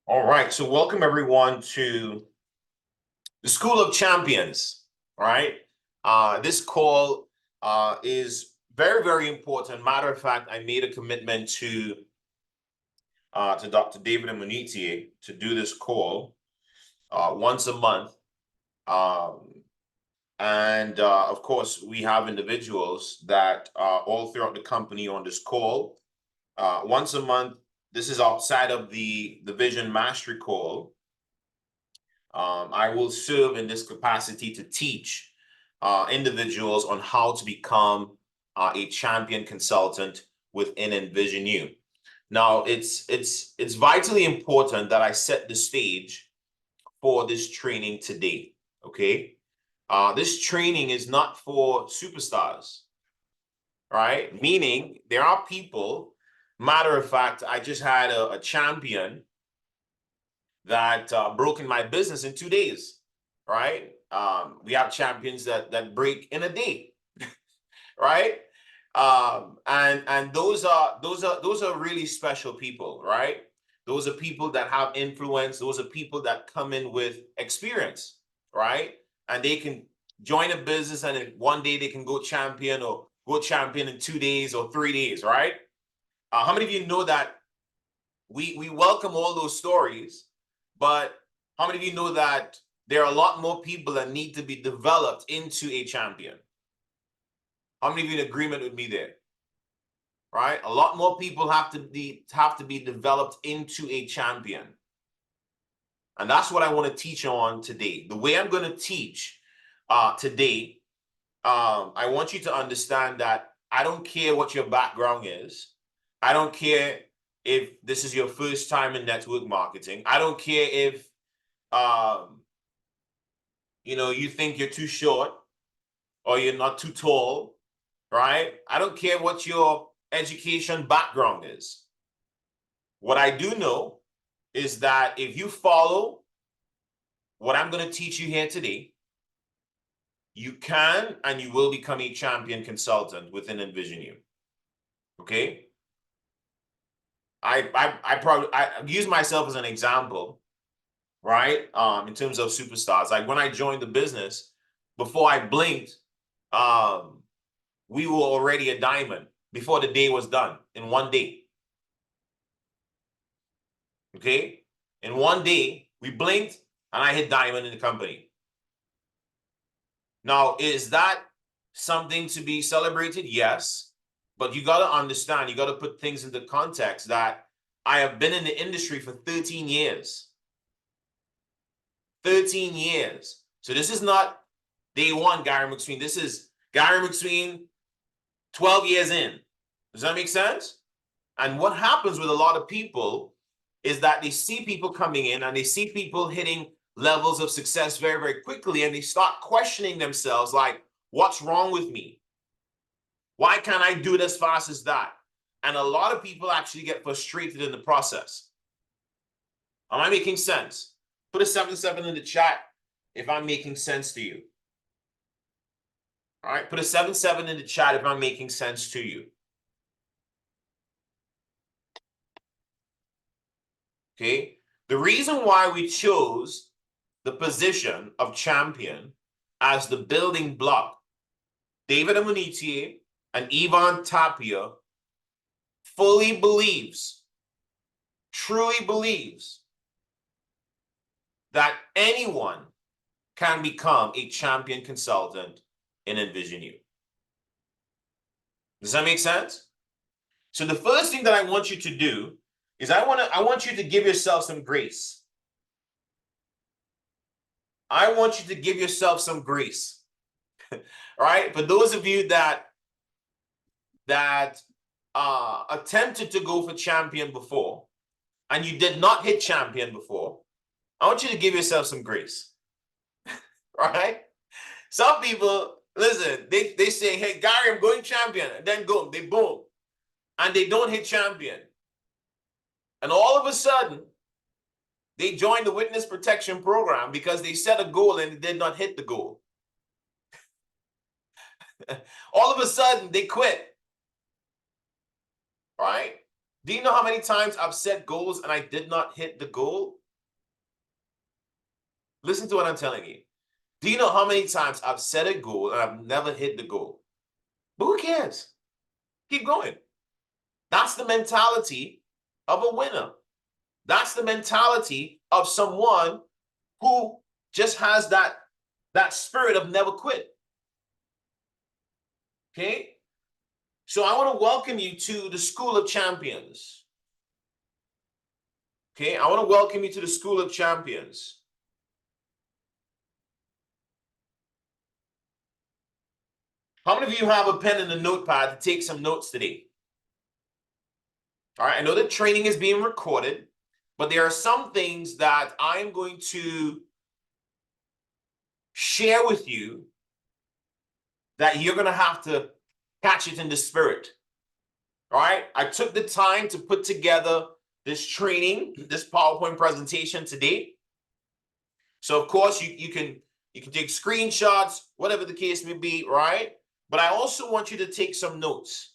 All right, so welcome everyone to the School of Champions. All right, this call is very, very important. Matter of fact, I made a commitment to Dr. David Amuniti to do this call once a month, um, and of course, we have individuals that are all throughout the company on this call once a month. This is outside of the Vision Mastery call. I will serve in this capacity to teach individuals on how to become a champion consultant within Envision You. Now, it's vitally important that I set the stage for this training today. Okay, this training is not for superstars, right? Meaning there are people. Matter of fact, I just had a champion that broke in my business in 2 days, right? We have champions that break in a day, right? And those are really special people, right? Those are people that have influence. Those are people that come in with experience, right? And they can join a business, and in one day they can go champion or go champion in 2 days or 3 days, right? How many of you know that we welcome all those stories, but how many of you know that there are a lot more people that need to be developed into a champion? How many of you in agreement with me there? Right? A lot more people have to be developed into a champion. And that's what I want to teach on today. The way I'm going to teach today, I want you to understand that I don't care what your background is. I don't care if this is your first time in network marketing. I don't care if you think you're too short or you're not too tall, right? I don't care what your education background is. What I do know is that if you follow what I'm going to teach you here today, you can and you will become a champion consultant within Envision You. Okay? I use myself as an example, right? In terms of superstars. Like when I joined the business, before I blinked, we were already a diamond before the day was done in one day. Okay? In one day, we blinked and I hit diamond in the company. Now, is that something to be celebrated? Yes. But you got to understand, you got to put things into context that I have been in the industry for 13 years. 13 years. So this is not day one, Gary Mcsween. This is Gary Mcsween 12 years in. Does that make sense? And what happens with a lot of people is that they see people coming in and they see people hitting levels of success very, very quickly, and they start questioning themselves like, what's wrong with me? Why can't I do it as fast as that? And a lot of people actually get frustrated in the process. Am I making sense? Put a 7-7 in the chat if I'm making sense to you. All right, put a 7-7 in the chat if I'm making sense to you. Okay, the reason why we chose the position of champion as the building block, David Amuniti and Ivan Tapia fully believes, truly believes that anyone can become a champion consultant in Envision You. Does that make sense? So the first thing that I want you to do is I want you to give yourself some grace. I want you to give yourself some grace. All right? For those of you that attempted to go for champion before and you did not hit champion before, I want you to give yourself some grace. Right? Some people, listen, they say, hey, Gary, I'm going champion. And then go, they boom. And they don't hit champion. And all of a sudden, they join the witness protection program because they set a goal and they did not hit the goal. All of a sudden, they quit. Right? Do you know how many times I've set goals and I did not hit the goal? Listen to what I'm telling you. Do you know how many times I've set a goal and I've never hit the goal? But who cares? Keep going. That's the mentality of a winner. That's the mentality of someone who just has that spirit of never quit. Okay? So I want to welcome you to the School of Champions. Okay? I want to welcome you to the School of Champions. How many of you have a pen and a notepad to take some notes today? All right, I know that training is being recorded, but there are some things that I'm going to share with you that you're going to have to catch it in the spirit. All right, I took the time to put together this training, this PowerPoint presentation today. So of course you can take screenshots, whatever the case may be, right? But I also want you to take some notes.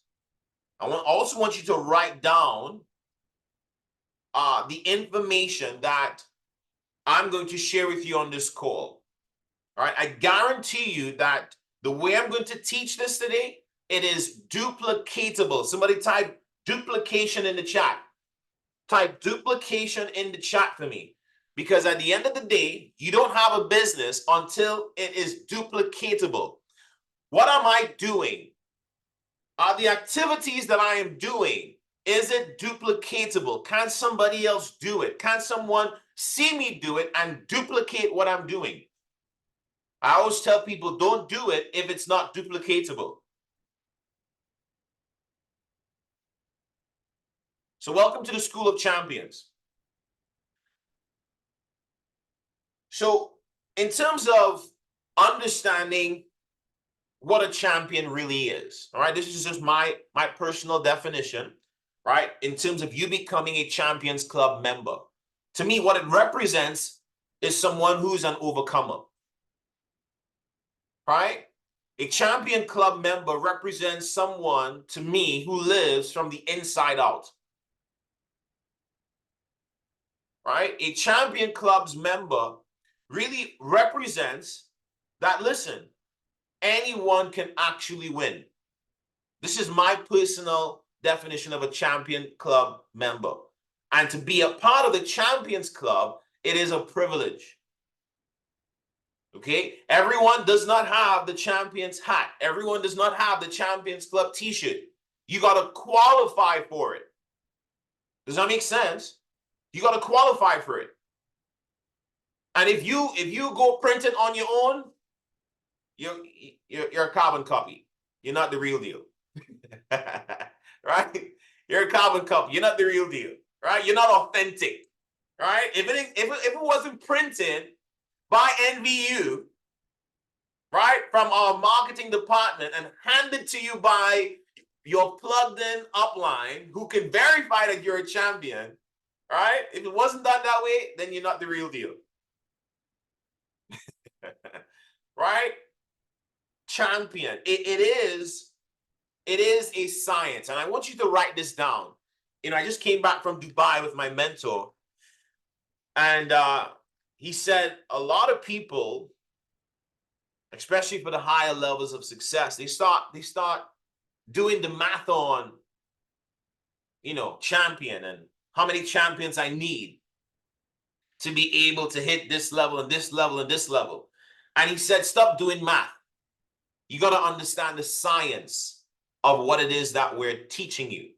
I also want you to write down the information that I'm going to share with you on this call. All right, I guarantee you that the way I'm going to teach this today, it is duplicatable. Somebody type duplication in the chat. Type duplication in the chat for me. Because at the end of the day, you don't have a business until it is duplicatable. What am I doing? Are the activities that I am doing, is it duplicatable? Can somebody else do it? Can someone see me do it and duplicate what I'm doing? I always tell people, don't do it if it's not duplicatable. So welcome to the School of Champions. So in terms of understanding what a champion really is, all right, this is just my personal definition, right? In terms of you becoming a Champions Club member. To me, what it represents is someone who's an overcomer, right? A Champion Club member represents someone, to me, who lives from the inside out, right? A Champion Club's member really represents that, listen, anyone can actually win. This is my personal definition of a Champion Club member. And to be a part of the Champions Club, it is a privilege. Okay? Everyone does not have the Champions hat. Everyone does not have the Champions Club t-shirt. You got to qualify for it. Does that make sense? You got to qualify for it. And if you go print it on your own, you're a carbon copy. You're not the real deal. Right? You're a carbon copy. You're not the real deal. Right? You're not authentic. Right? If it wasn't printed by NVU, right, from our marketing department and handed to you by your plugged in upline who can verify that you're a champion, right? If it wasn't done that way, then you're not the real deal. Right? Champion. It is a science. And I want you to write this down. You know, I just came back from Dubai with my mentor. And he said a lot of people, especially for the higher levels of success, they start doing the math on, you know, champion and how many champions I need to be able to hit this level and this level and this level. And he said, stop doing math. You got to understand the science of what it is that we're teaching you.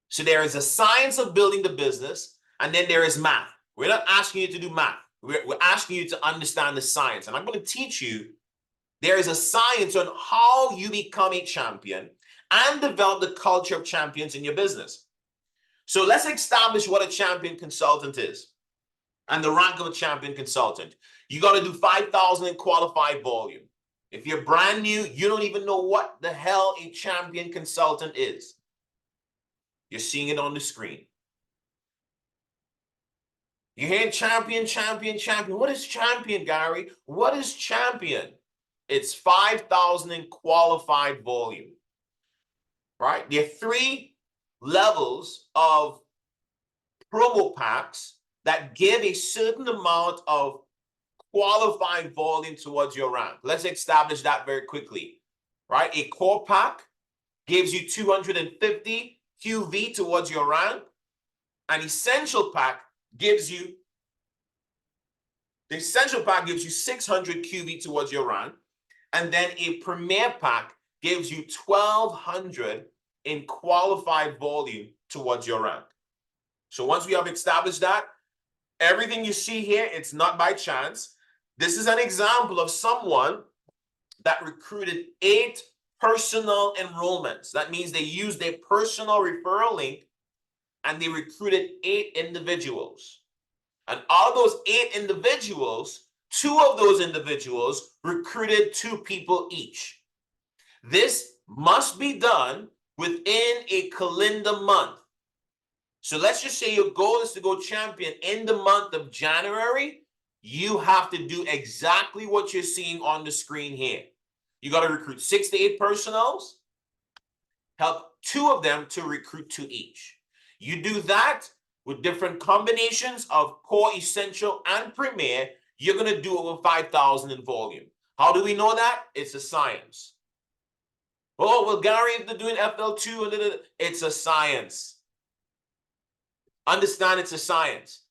So there is a science of building the business, and then there is math. We're not asking you to do math. We're asking you to understand the science. And I'm going to teach you, there is a science on how you become a champion and develop the culture of champions in your business. So let's establish what a champion consultant is and the rank of a champion consultant. You got to do 5,000 in qualified volume. If you're brand new, you don't even know what the hell a champion consultant is. You're seeing it on the screen. You're hearing champion, champion, champion. What is champion, Gary? What is champion? It's 5,000 in qualified volume, right? There are three levels of promo packs that give a certain amount of qualified volume towards your rank. Let's establish that very quickly, right? A core pack gives you 250 QV towards your rank. An essential pack gives you, the essential pack gives you 600 QV towards your rank. And then a premier pack gives you 1200 in qualified volume towards your rank. So once we have established that, everything you see here, it's not by chance. This is an example of someone that recruited 8 personal enrollments. That means they used their personal referral link and they recruited 8 individuals. And out of those 8 individuals, 2 of those individuals recruited 2 people each. This must be done within a calendar month. So let's just say your goal is to go champion in the month of January. You have to do exactly what you're seeing on the screen here. You got to recruit 6 to 8 personals, help 2 of them to recruit 2 each. You do that with different combinations of core, essential, and premier, you're going to do over 5,000 in volume. How do we know that? It's a science. Oh, well, Gary, if they're doing FL2, it's a science. Understand it's a science.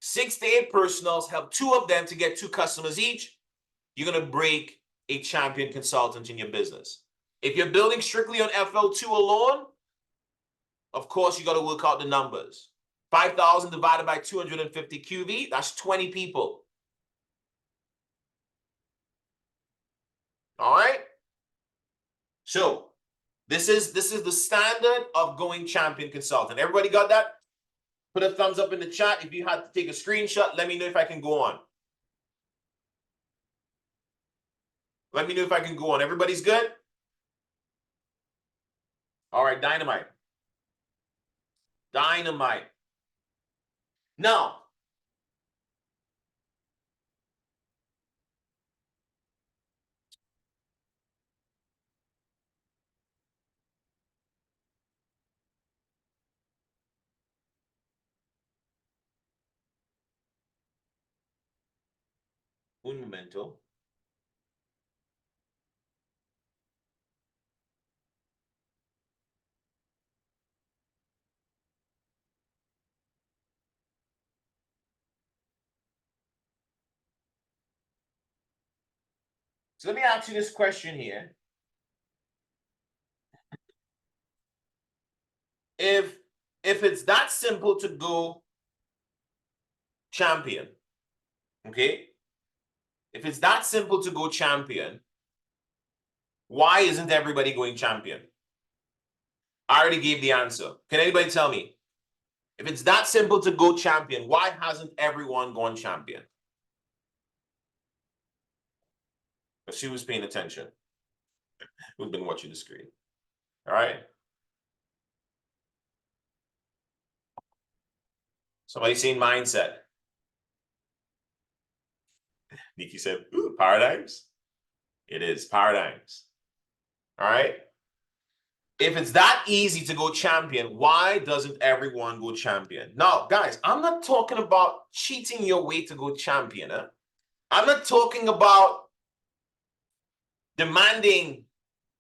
6 to 8 personals, help 2 of them to get 2 customers each. You're going to break a champion consultant in your business. If you're building strictly on FL2 alone, of course, you got to work out the numbers. 5,000 divided by 250 QV, that's 20 people. All right? So, this is the standard of going champion consultant. Everybody got that? Put a thumbs up in the chat. If you had to take a screenshot, let me know if I can go on. Let me know if I can go on. Everybody's good? All right, dynamite. Dynamite. Now, un momento. So let me ask you this question here. If it's that simple to go champion, okay? If it's that simple to go champion, why isn't everybody going champion? I already gave the answer. Can anybody tell me? If it's that simple to go champion, why hasn't everyone gone champion? But she was paying attention. Who's been watching the screen? All right. Somebody saying mindset. Nikki said, ooh, paradigms. It is paradigms. All right. If it's that easy to go champion, why doesn't everyone go champion? Now, guys, I'm not talking about cheating your way to go champion. Huh? I'm not talking about demanding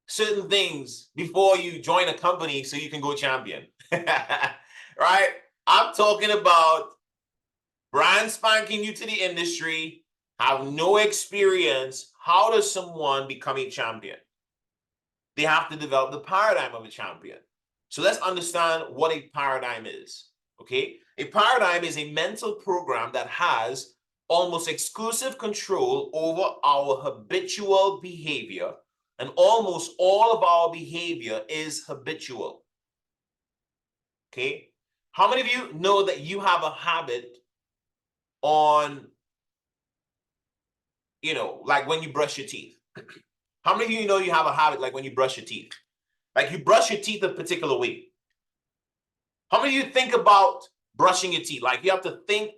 certain things before you join a company so you can go champion. Right? I'm talking about brand spanking new to the industry, have no experience. How does someone become a champion? They have to develop the paradigm of a champion. So let's understand what a paradigm is, okay? A paradigm is a mental program that has almost exclusive control over our habitual behavior, and almost all of our behavior is habitual, okay? How many of you know that you have a habit on, like when you brush your teeth? How many of you know you have a habit like when you brush your teeth? Like you brush your teeth a particular way. How many of you think about brushing your teeth? Like you have to think,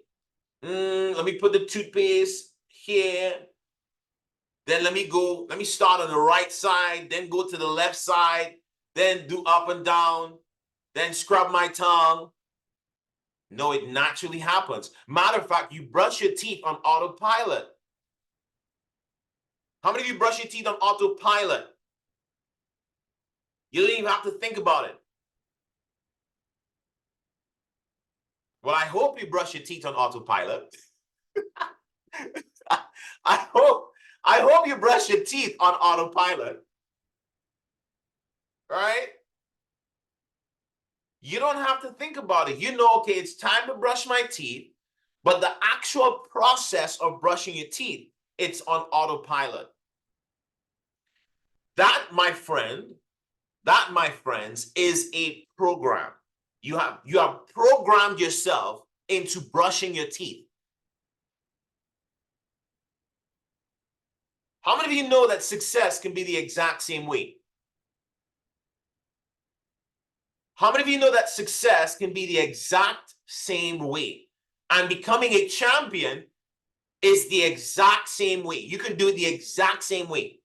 let me put the toothpaste here. Then let me start on the right side, then go to the left side, then do up and down. then scrub my tongue. No, it naturally happens. Matter of fact, you brush your teeth on autopilot. How many of you brush your teeth on autopilot? You don't even have to think about it. Well, I hope you brush your teeth on autopilot. I hope you brush your teeth on autopilot. Right? You don't have to think about it. You know, okay, it's time to brush my teeth, but the actual process of brushing your teeth, it's on autopilot. That, my friend, that, my friends, is a program. You have programmed yourself into brushing your teeth. How many of you know that success can be the exact same way? How many of you know that success can be the exact same way? And becoming a champion is the exact same way. You can do it the exact same way.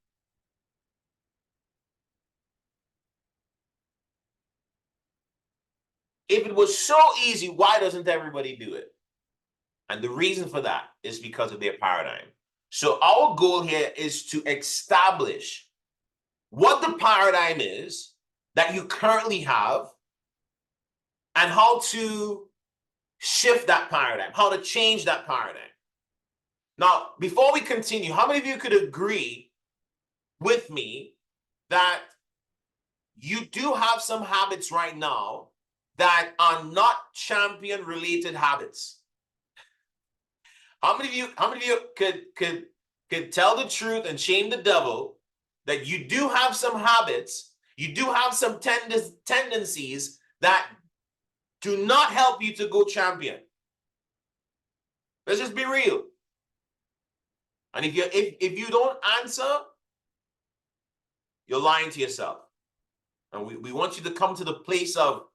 If it was so easy, why doesn't everybody do it? And the reason for that is because of their paradigm. So our goal here is to establish what the paradigm is that you currently have and how to shift that paradigm, how to change that paradigm. Now, before we continue, how many of you could agree with me that you do have some habits right now that are not champion related habits? How many of you could tell the truth and shame the devil that you do have some habits, you do have some tendencies that do not help you to go champion? Let's just be real. And if you don't answer, you're lying to yourself. And we want you to come to the place of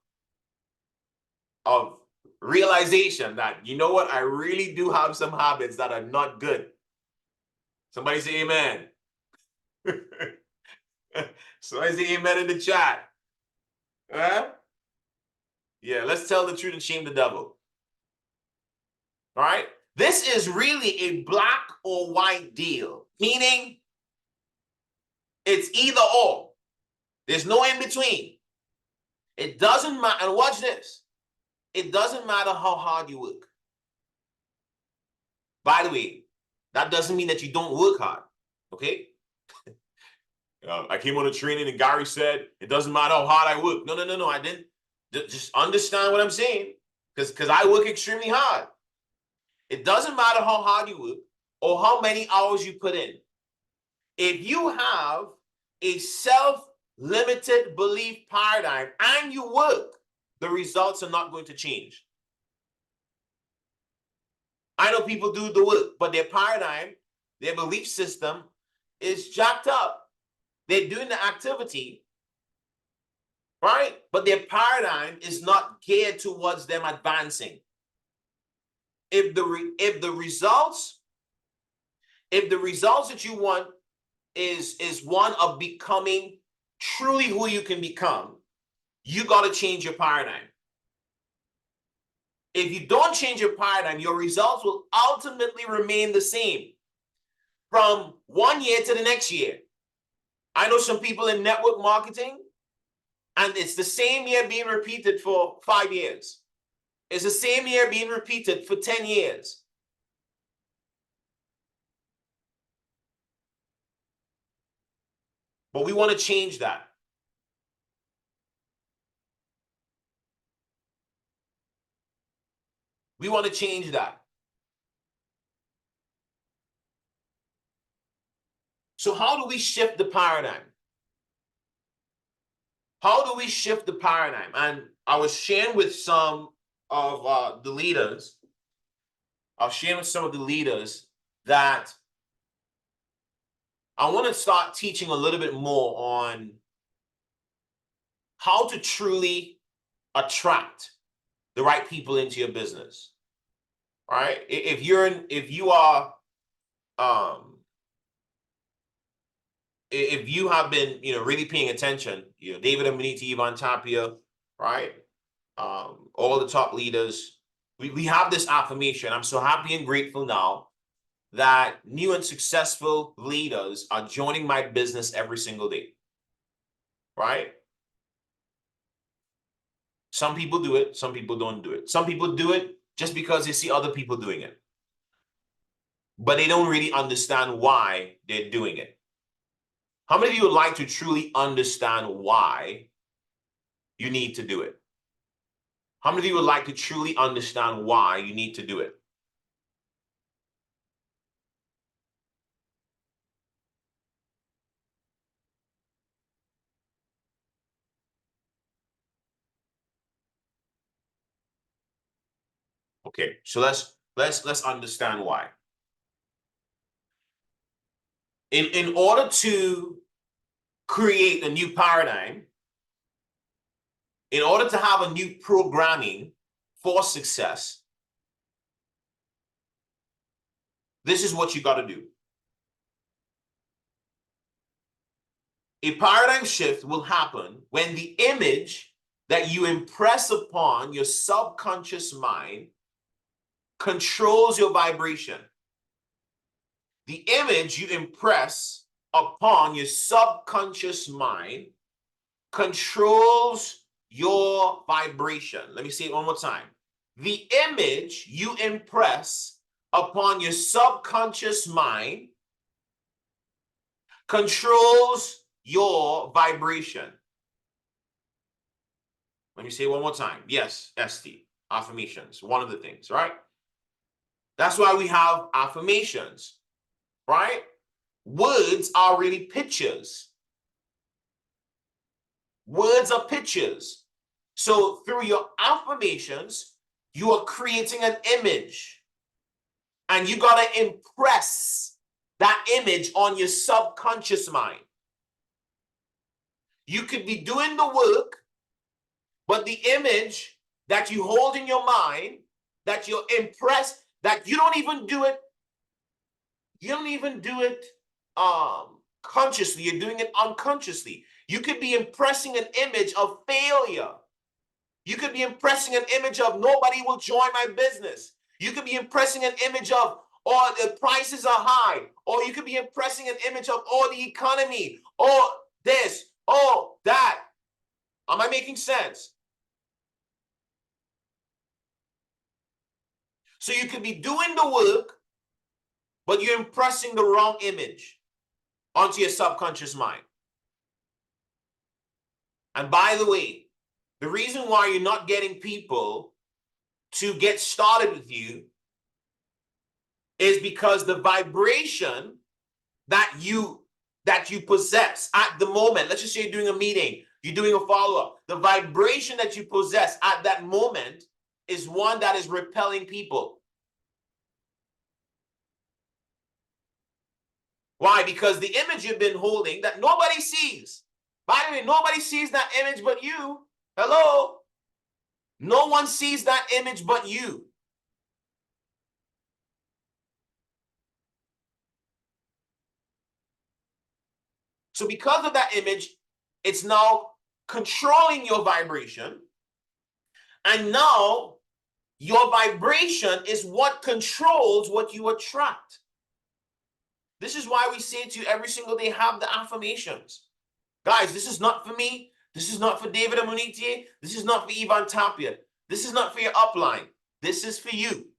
realization that, you know what, I really do have some habits that are not good. Somebody say amen. Somebody say amen in the chat. Huh? Yeah, let's tell the truth and shame the devil. All right? This is really a black or white deal, meaning it's either or. There's no in between. It doesn't matter. And watch this. It doesn't matter how hard you work. By the way, that doesn't mean that you don't work hard. Okay? I came on a training and Gary said, it doesn't matter how hard I work. No, I didn't. Just understand what I'm saying. Because I work extremely hard. It doesn't matter how hard you work or how many hours you put in. If you have a self-limited belief paradigm and you work, the results are not going to change. I know people do the work, but their paradigm, their belief system is jacked up. They're doing the activity, right? But their paradigm is not geared towards them advancing. If the results that you want is one of becoming truly who you can become, you got to change your paradigm. If you don't change your paradigm, your results will ultimately remain the same from 1 year to the next year. I know some people in network marketing, and it's the same year being repeated for 5 years. It's the same year being repeated for 10 years. But we want to change that. We want to change that. So how do we shift the paradigm? How do we shift the paradigm? And I was sharing with some of the leaders. I was sharing with some of the leaders that I want to start teaching a little bit more on how to truly attract the right people into your business. All right. If you have been, really paying attention, David Amaniti, Ivan Tapia, right? all the top leaders, we have this affirmation. I'm so happy and grateful now that new and successful leaders are joining my business every single day, right? Some people do it, some people don't do it. Some people do it just because they see other people doing it, but they don't really understand why they're doing it. How many of you would like to truly understand why you need to do it? How many of you would like to truly understand why you need to do it? Okay, so let's understand why. In order to create a new paradigm, in order to have a new programming for success, this is what you got to do. A paradigm shift will happen when the image that you impress upon your subconscious mind controls your vibration. The image you impress upon your subconscious mind controls your vibration. Let me say it one more time. The image you impress upon your subconscious mind controls your vibration. Let me say it one more time. Yes, ST, affirmations, one of the things, right? That's why we have affirmations, right? Words are really pictures. Words are pictures. So through your affirmations, you are creating an image. And you got to impress that image on your subconscious mind. You could be doing the work, but the image that you hold in your mind, that you're impressed, that you don't even do it, consciously, you're doing it unconsciously. You could be impressing an image of failure. You could be impressing an image of nobody will join my business. You could be impressing an image of, oh, the prices are high. Or you could be impressing an image of, oh, the economy, oh, this, oh, that. Am I making sense? So you could be doing the work, but you're impressing the wrong image onto your subconscious mind. And by the way, the reason why you're not getting people to get started with you is because the vibration that you possess at the moment, let's just say you're doing a meeting, you're doing a follow-up, the vibration that you possess at that moment is one that is repelling people. Why? Because the image you've been holding that nobody sees. By the way, nobody sees that image but you. Hello? No one sees that image but you. So because of that image, it's now controlling your vibration. And now your vibration is what controls what you attract. This is why we say to you every single day, have the affirmations. Guys, this is not for me. This is not for David Amuniti. This is not for Ivan Tapia. This is not for your upline. This is for you.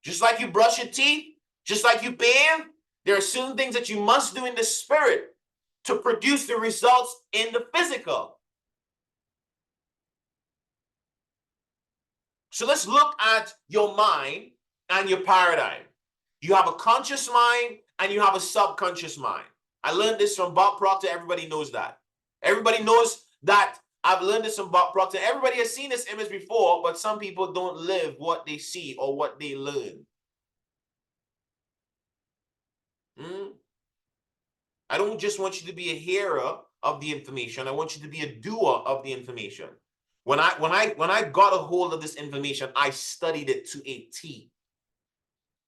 Just like you brush your teeth, just like you bathe, there are certain things that you must do in the spirit to produce the results in the physical. So let's look at your mind and your paradigm. You have a conscious mind and you have a subconscious mind. I learned this from Bob Proctor. Everybody knows that. Everybody knows that. I've learned this from Bob Proctor. Everybody has seen this image before, but some people don't live what they see or what they learn. I don't just want you to be a hearer of the information. I want you to be a doer of the information. When I got a hold of this information, I studied it to a T.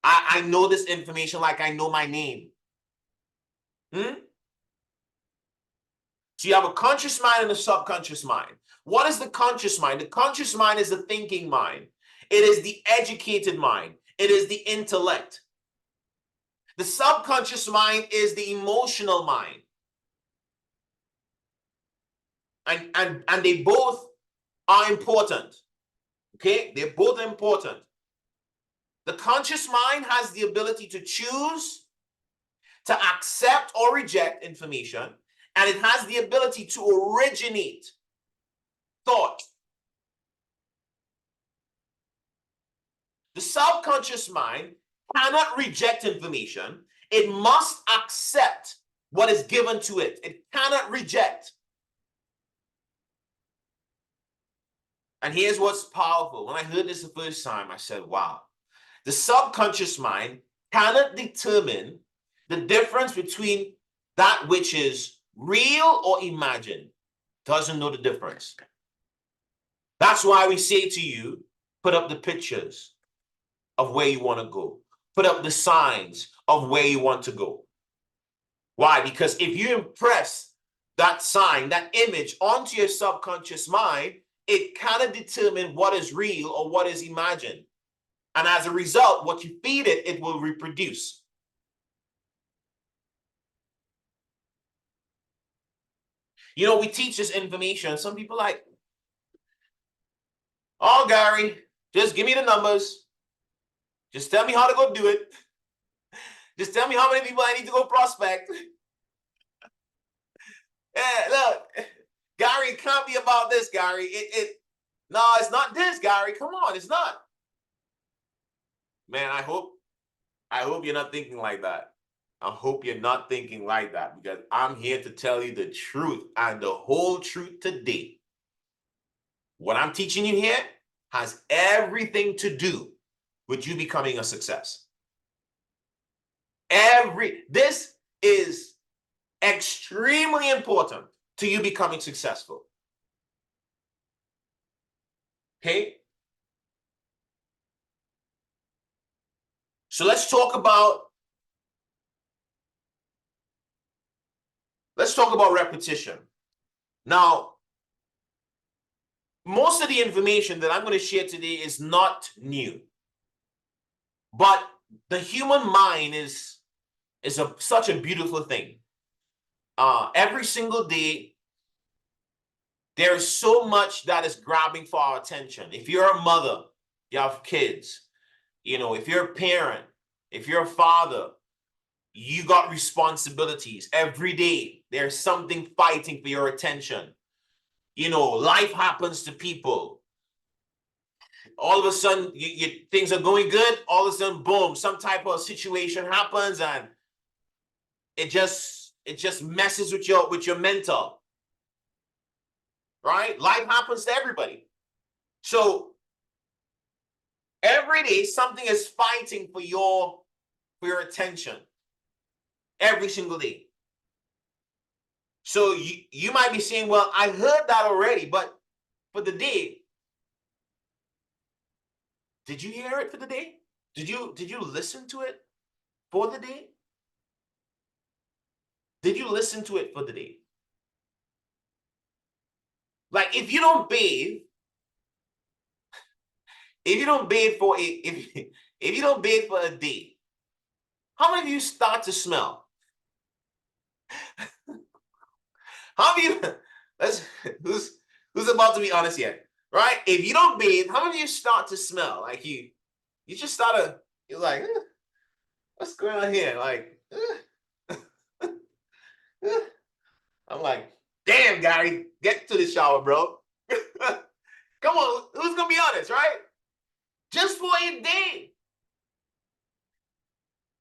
I know this information like I know my name. So you have a conscious mind and a subconscious mind. What is the conscious mind? The conscious mind is the thinking mind. It is the educated mind. It is the intellect. The subconscious mind is the emotional mind. And they both are important. Okay? They're both important. The conscious mind has the ability to choose to accept or reject information, and it has the ability to originate thought. The subconscious mind cannot reject information. It must accept what is given to it. It cannot reject. And here's what's powerful. When I heard this the first time, I said, wow. The subconscious mind cannot determine the difference between that which is real or imagined. Doesn't know the difference. That's why we say to you, put up the pictures of where you want to go. Put up the signs of where you want to go. Why? Because if you impress that sign, that image onto your subconscious mind, it cannot determine what is real or what is imagined. And as a result, what you feed it, it will reproduce. You know, we teach this information. Some people like, oh, Gary, just give me the numbers. Just tell me how to go do it. Just tell me how many people I need to go prospect. Yeah, look, Gary, it can't be about this, Gary. No, it's not this, Gary. Come on, it's not. Man, I hope you're not thinking like that. I hope you're not thinking like that, because I'm here to tell you the truth and the whole truth today. What I'm teaching you here has everything to do with you becoming a success. This is extremely important to you becoming successful. Okay? So let's talk about repetition. Now, most of the information that I'm going to share today is not new. But the human mind is such a beautiful thing. Every single day, there is so much that is grabbing for our attention. If you're a mother, you have kids. You know, if you're a parent, if you're a father, you got responsibilities. Every day, there's something fighting for your attention. You know, life happens to people. All of a sudden, things are going good. All of a sudden, boom, some type of situation happens, and it just messes with your mental. Right? Life happens to everybody. So every day, something is fighting for your attention. Every single day. So you might be saying, well, I heard that already, but for the day, did you hear it for the day? Did you listen to it for the day? Did you listen to it for the day? Like, if you don't bathe for a day, how many of you start to smell? How many of you, who's about to be honest yet? Right? If you don't bathe, how many of you start to smell? Like you just start to, you're like, what's going on here? Like, I'm like, damn, Gary, get to the shower, bro. Come on, who's gonna be honest, right? Just for a day.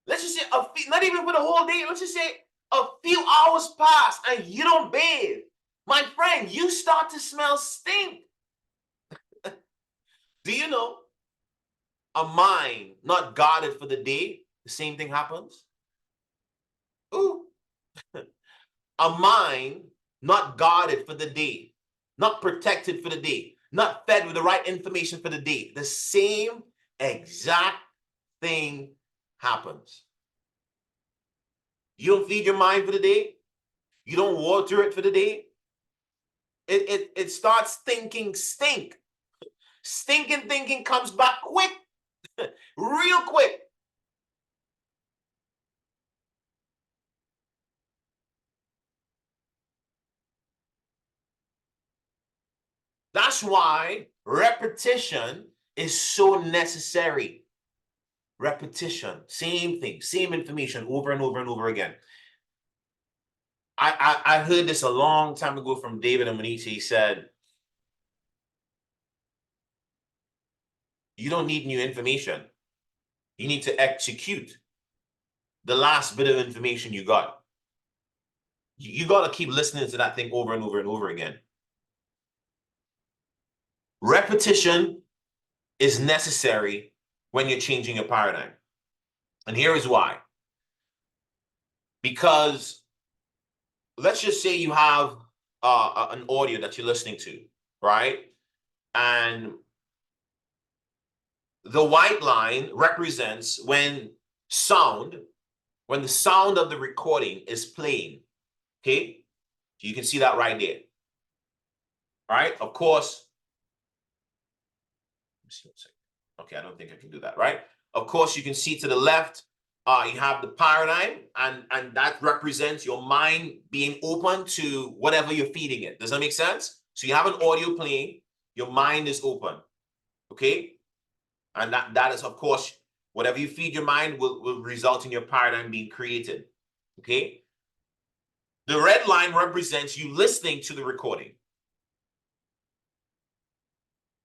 Let's just say not even for the whole day. Let's just say a few hours pass and you don't bathe. My friend, you start to smell stink. Do you know a mind not guarded for the day, the same thing happens? Ooh. A mind not guarded for the day, not protected for the day, not fed with the right information for the day, the same exact thing happens. You don't feed your mind for the day. You don't water it for the day. it starts thinking stink. Stinking thinking comes back quick, real quick. That's why repetition is so necessary. Repetition, same thing, same information over and over and over again. I heard this a long time ago from David Amanichi. He said, you don't need new information. You need to execute the last bit of information you got. You got to keep listening to that thing over and over and over again. Repetition is necessary when you're changing your paradigm. And here is why. Because let's just say you have an audio that you're listening to, right? And the white line represents when the sound of the recording is playing, okay? You can see that right there, right? Of course, okay, I don't think I can do that, right? Of course, you can see to the left, you have the paradigm, and that represents your mind being open to whatever you're feeding it. Does that make sense? So you have an audio playing, your mind is open, okay? And that is, of course, whatever you feed your mind will result in your paradigm being created, okay? The red line represents you listening to the recording.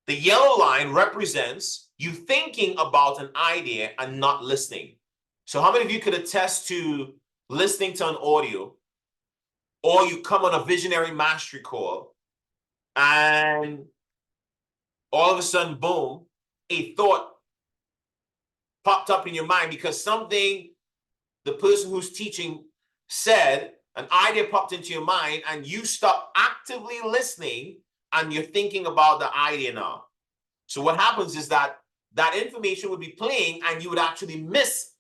The yellow line represents you thinking about an idea and not listening. So how many of you could attest to listening to an audio, or you come on a visionary mastery call and all of a sudden, boom, a thought popped up in your mind because something the person who's teaching said, an idea popped into your mind, and you stop actively listening and you're thinking about the idea now. So what happens is that information would be playing and you would actually miss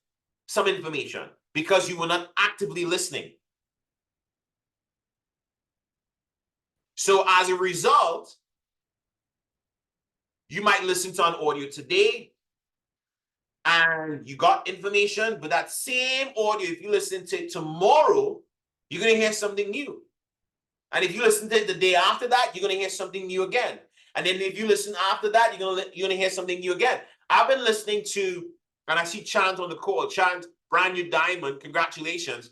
some information because you were not actively listening. So as a result, you might listen to an audio today and you got information, but that same audio, if you listen to it tomorrow, you're going to hear something new. And if you listen to it the day after that, you're going to hear something new again. And then if you listen after that, you're going to hear something new again. I've been listening to, and I see Chant on the call. Chant, brand new diamond, congratulations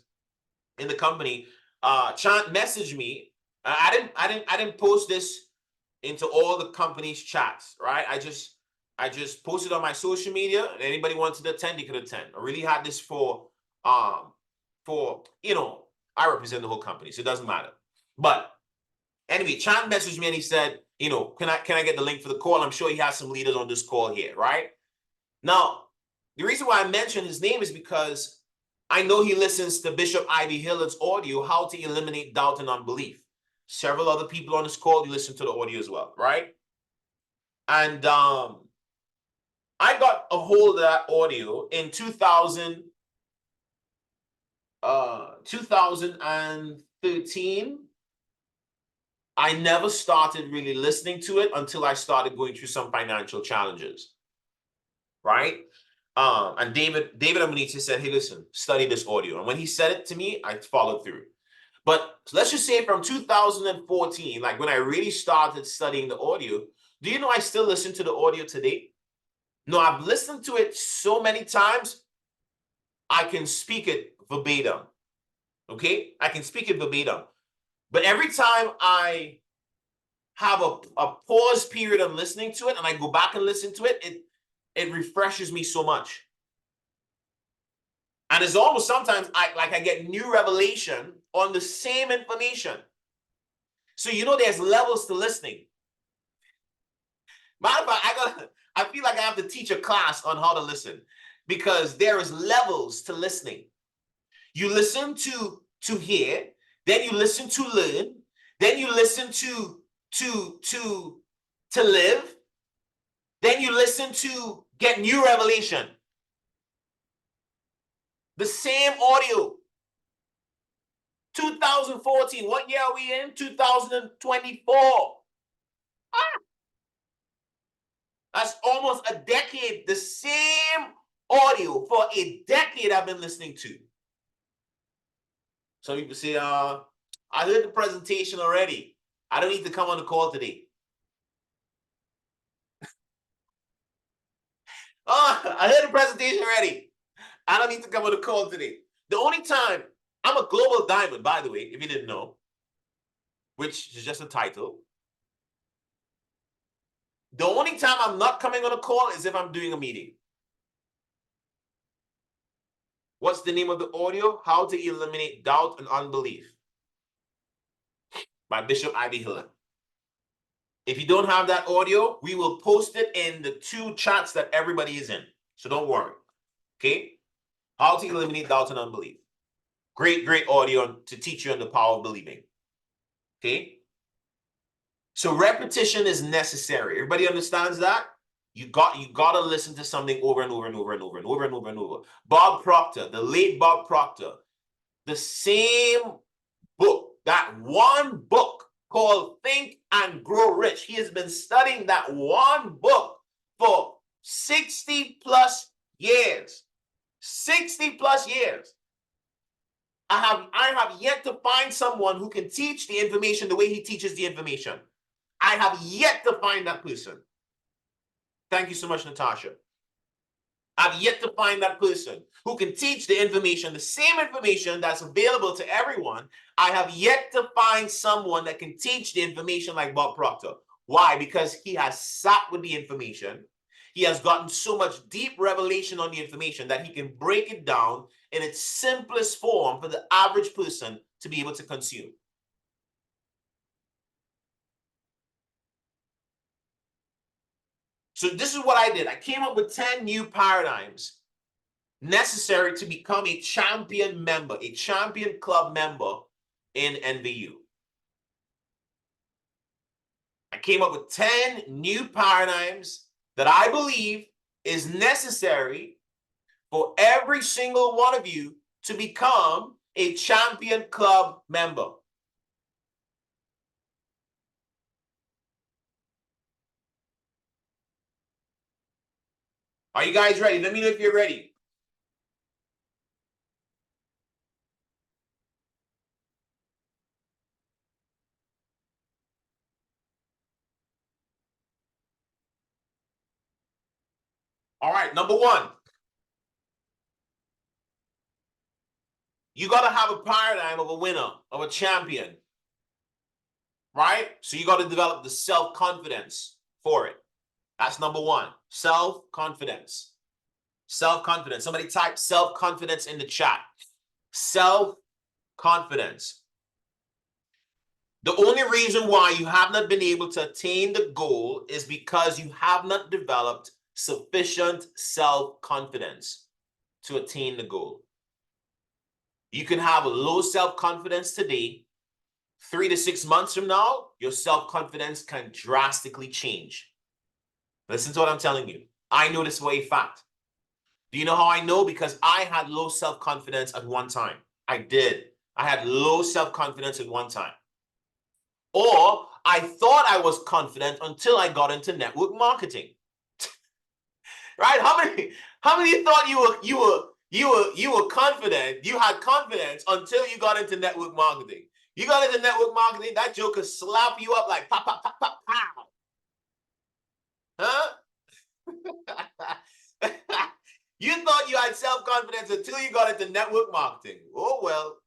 in the company. Chant messaged me. I didn't post this into all the company's chats, right? I just posted on my social media, and anybody wanted to attend, they could attend. I really had this for you know, I represent the whole company, so it doesn't matter. But anyway, Chan messaged me and he said, you know, can I get the link for the call? I'm sure he has some leaders on this call here, right? Now, the reason why I mentioned his name is because I know he listens to Bishop Ivy Hillard's audio, How to Eliminate Doubt and Unbelief. Several other people on this call, you listen to the audio as well, right? And I got a hold of that audio in 2013. I never started really listening to it until I started going through some financial challenges, right? And David Amanichi said, hey, listen, study this audio. And when he said it to me, I followed through. But let's just say from 2014, like when I really started studying the audio, do you know I still listen to the audio today? No, I've listened to it so many times, I can speak it verbatim, okay? I can speak it verbatim. But every time I have a pause period of listening to it and I go back and listen to it, it refreshes me so much. And it's almost sometimes I get new revelation on the same information. So you know there's levels to listening. Matter of fact, I feel like I have to teach a class on how to listen, because there is levels to listening. You listen to hear, then you listen to learn, then you listen to live, then you listen to get new revelation. The same audio. 2014. What year are we in? 2024. That's almost a decade. The same audio for a decade I've been listening to. Some people say, I heard the presentation already. I don't need to come on the call today. I heard the presentation already. I don't need to come on the call today. The only time, I'm a global diamond, by the way, if you didn't know, which is just a title. The only time I'm not coming on a call is if I'm doing a meeting. What's the name of the audio? How to Eliminate Doubt and Unbelief by Bishop Ivy Hiller. If you don't have that audio, we will post it in the 2 chats that everybody is in. So don't worry. Okay? How to Eliminate Doubt and Unbelief. Great, great audio to teach you on the power of believing. Okay? So repetition is necessary. Everybody understands that? You got to listen to something over and over and over and over and over and over and over. Bob Proctor, the late Bob Proctor, the same book, that one book called Think and Grow Rich. He has been studying that one book for 60 plus years. 60 plus years. I have yet to find someone who can teach the information the way he teaches the information. I have yet to find that person. Thank you so much, Natasha. I've yet to find that person who can teach the information, the same information that's available to everyone. I have yet to find someone that can teach the information like Bob Proctor. Why? Because he has sat with the information. He has gotten so much deep revelation on the information that he can break it down in its simplest form for the average person to be able to consume. So this is what I did. I came up with 10 new paradigms necessary to become a champion member, a champion club member in NVU. I came up with 10 new paradigms that I believe is necessary for every single one of you to become a champion club member. Are you guys ready? Let me know if you're ready. All right, number 1. You got to have a paradigm of a winner, of a champion, right? So you got to develop the self-confidence for it. That's number 1, self-confidence. Self-confidence. Somebody type self-confidence in the chat. Self-confidence. The only reason why you have not been able to attain the goal is because you have not developed sufficient self-confidence to attain the goal. You can have a low self-confidence today. 3 to 6 months from now, your self-confidence can drastically change. Listen to what I'm telling you. I know this for a fact. Do you know how I know? Because I had low self-confidence at one time. I did. I had low self-confidence at one time. Or I thought I was confident until I got into network marketing. Right? How many thought you were confident? You had confidence until you got into network marketing. You got into network marketing, that joker slap you up like pop, pop, pop, pop, pow. Huh? You thought you had self-confidence until you got into network marketing. Oh, well.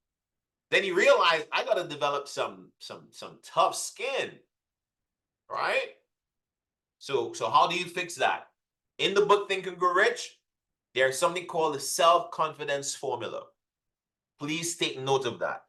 Then you realize I got to develop some tough skin, right? So how do you fix that? In the book Think and Grow Rich, there's something called the self-confidence formula. Please take note of that.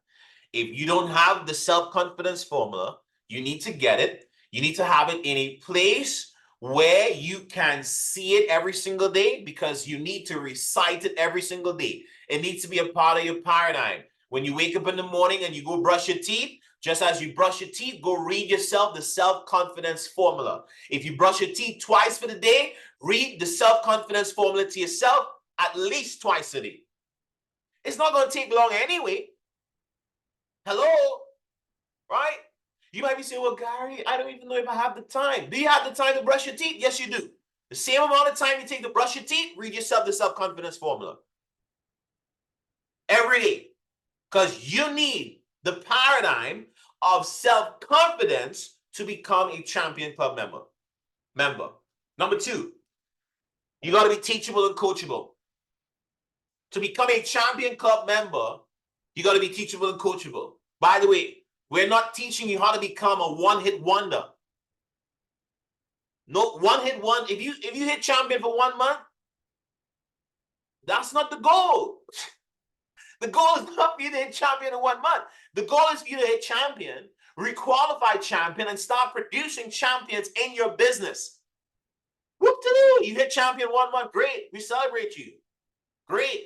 If you don't have the self-confidence formula, you need to get it. You need to have it in a place where you can see it every single day, because you need to recite it every single day. It needs to be a part of your paradigm. When you wake up in the morning and you go brush your teeth, just as you brush your teeth, go read yourself the self-confidence formula. If you brush your teeth twice for the day, read the self-confidence formula to yourself at least twice a day. It's not going to take long anyway. Hello, right? You might be saying, well, Gary, I don't even know if I have the time. Do you have the time to brush your teeth? Yes, you do. The same amount of time you take to brush your teeth, read yourself the self-confidence formula every day. Because you need the paradigm of self-confidence to become a champion club member. Number two, you got to be teachable and coachable. To become a champion club member, you got to be teachable and coachable. By the way, we're not teaching you how to become a one-hit wonder. No one-hit wonder. If you hit champion for 1 month, that's not the goal. The goal is not for you to hit champion in 1 month. The goal is for you to hit champion, requalify champion, and start producing champions in your business. Whoop-de-doo! You hit champion 1 month, great. We celebrate you. Great.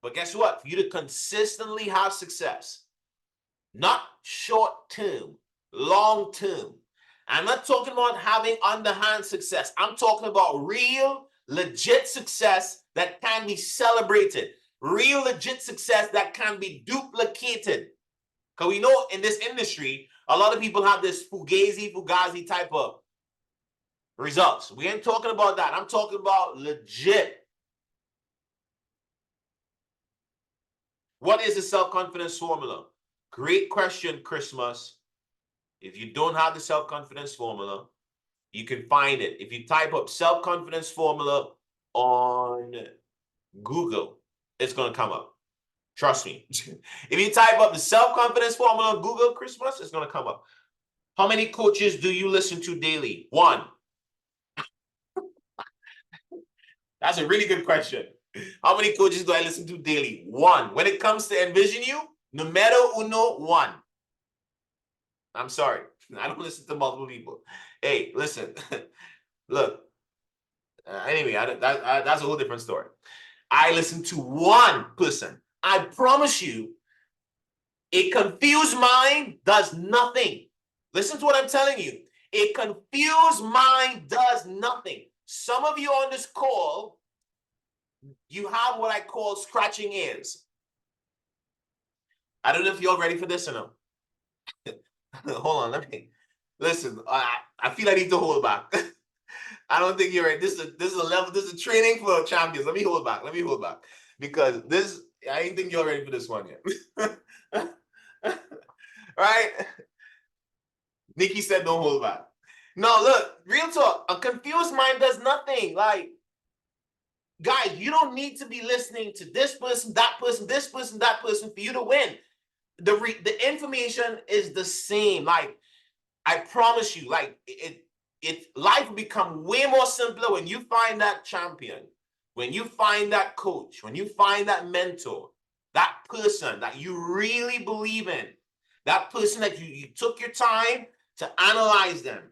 But guess what? For you to consistently have success, not short term, long term. I'm not talking about having underhand success. I'm talking about real, legit success that can be celebrated. Real, legit success that can be duplicated. Because we know in this industry, a lot of people have this fugazi type of results. We ain't talking about that. I'm talking about legit. What is the self-confidence formula? Great question, Christmas. If you don't have the self-confidence formula, you can find it. If you type up self-confidence formula on Google, it's going to come up. Trust me. If you type up the self-confidence formula on Google, Christmas, it's going to come up. How many coaches do you listen to daily? One. That's a really good question. How many coaches do I listen to daily? One. When it comes to Envision You, numero uno, one. I'm sorry. I don't listen to multiple people. Hey, listen. Look. Anyway, that's a whole different story. I listen to one person. I promise you, a confused mind does nothing. Listen to what I'm telling you. A confused mind does nothing. Some of you on this call, you have what I call scratching ears. I don't know if you're ready for this or no. Hold on, let me listen. I feel I need to hold back. I don't think you're right. This is a level. This is a training for champions. Let me hold back. Because this I ain't think you're ready for this one yet. Right? Nikki said don't hold back. No, look, real talk. A confused mind does nothing. Like, guys, you don't need to be listening to this person, that person, this person, that person for you to win. The information is the same. Like, I promise you, like life will become way more simpler when you find that champion, when you find that coach, when you find that mentor, that person that you really believe in, that person that you took your time to analyze them.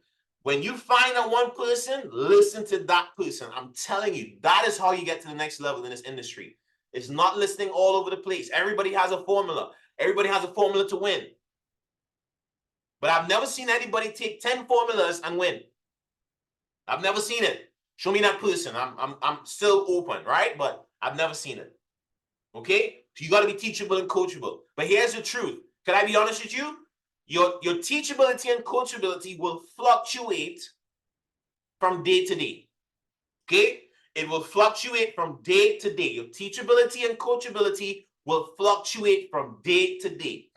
When you find that one person, listen to that person. I'm telling you, that is how you get to the next level in this industry. It's not listening all over the place. Everybody has a formula. Everybody has a formula to win. But I've never seen anybody take 10 formulas and win. I've never seen it. Show me that person. I'm still open, right? But I've never seen it. Okay? So you got to be teachable and coachable. But here's the truth. Can I be honest with you? Your teachability and coachability will fluctuate from day to day. Okay? It will fluctuate from day to day. Your teachability and coachability will fluctuate from day to day.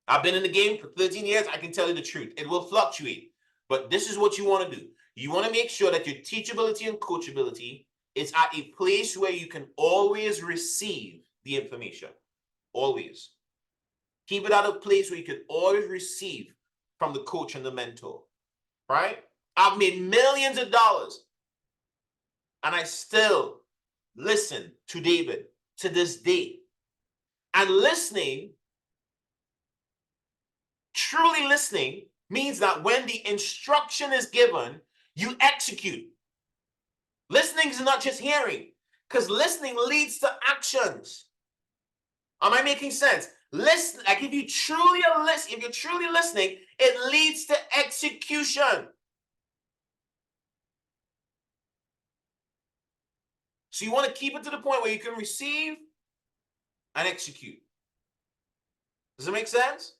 I've been in the game for 13 years. I can tell you the truth. It will fluctuate. But this is what you want to do. You want to make sure that your teachability and coachability is at a place where you can always receive the information. Always. Keep it at a place where you can always receive from the coach and the mentor. Right? I've made millions of dollars. And I still listen to David to this day. And listening, truly listening, means that when the instruction is given, you execute. Listening is not just hearing, because listening leads to actions. Am I making sense? Listen, like if you're truly listening, it leads to execution. So you want to keep it to the point where you can receive and execute. Does it make sense?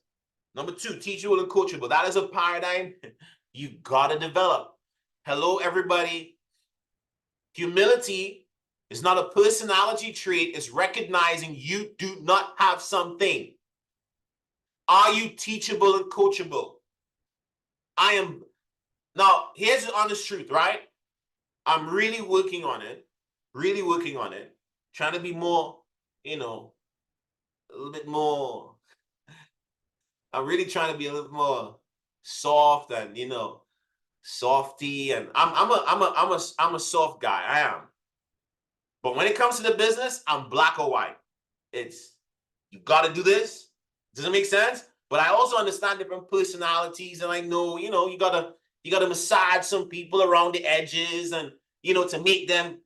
Number 2, teachable and coachable. That is a paradigm you gotta develop. Hello, everybody. Humility is not a personality trait. It's recognizing you do not have something. Are you teachable and coachable? I am. Now, here's the honest truth, right? I'm really working on it. Really working on it. Trying to be more, a little bit more. I'm really trying to be a little more soft and, softy. And I'm a soft guy. I am. But when it comes to the business, I'm black or white. It's, you got to do this. Does it make sense? But I also understand different personalities, and I know, you gotta massage some people around the edges, and to make them,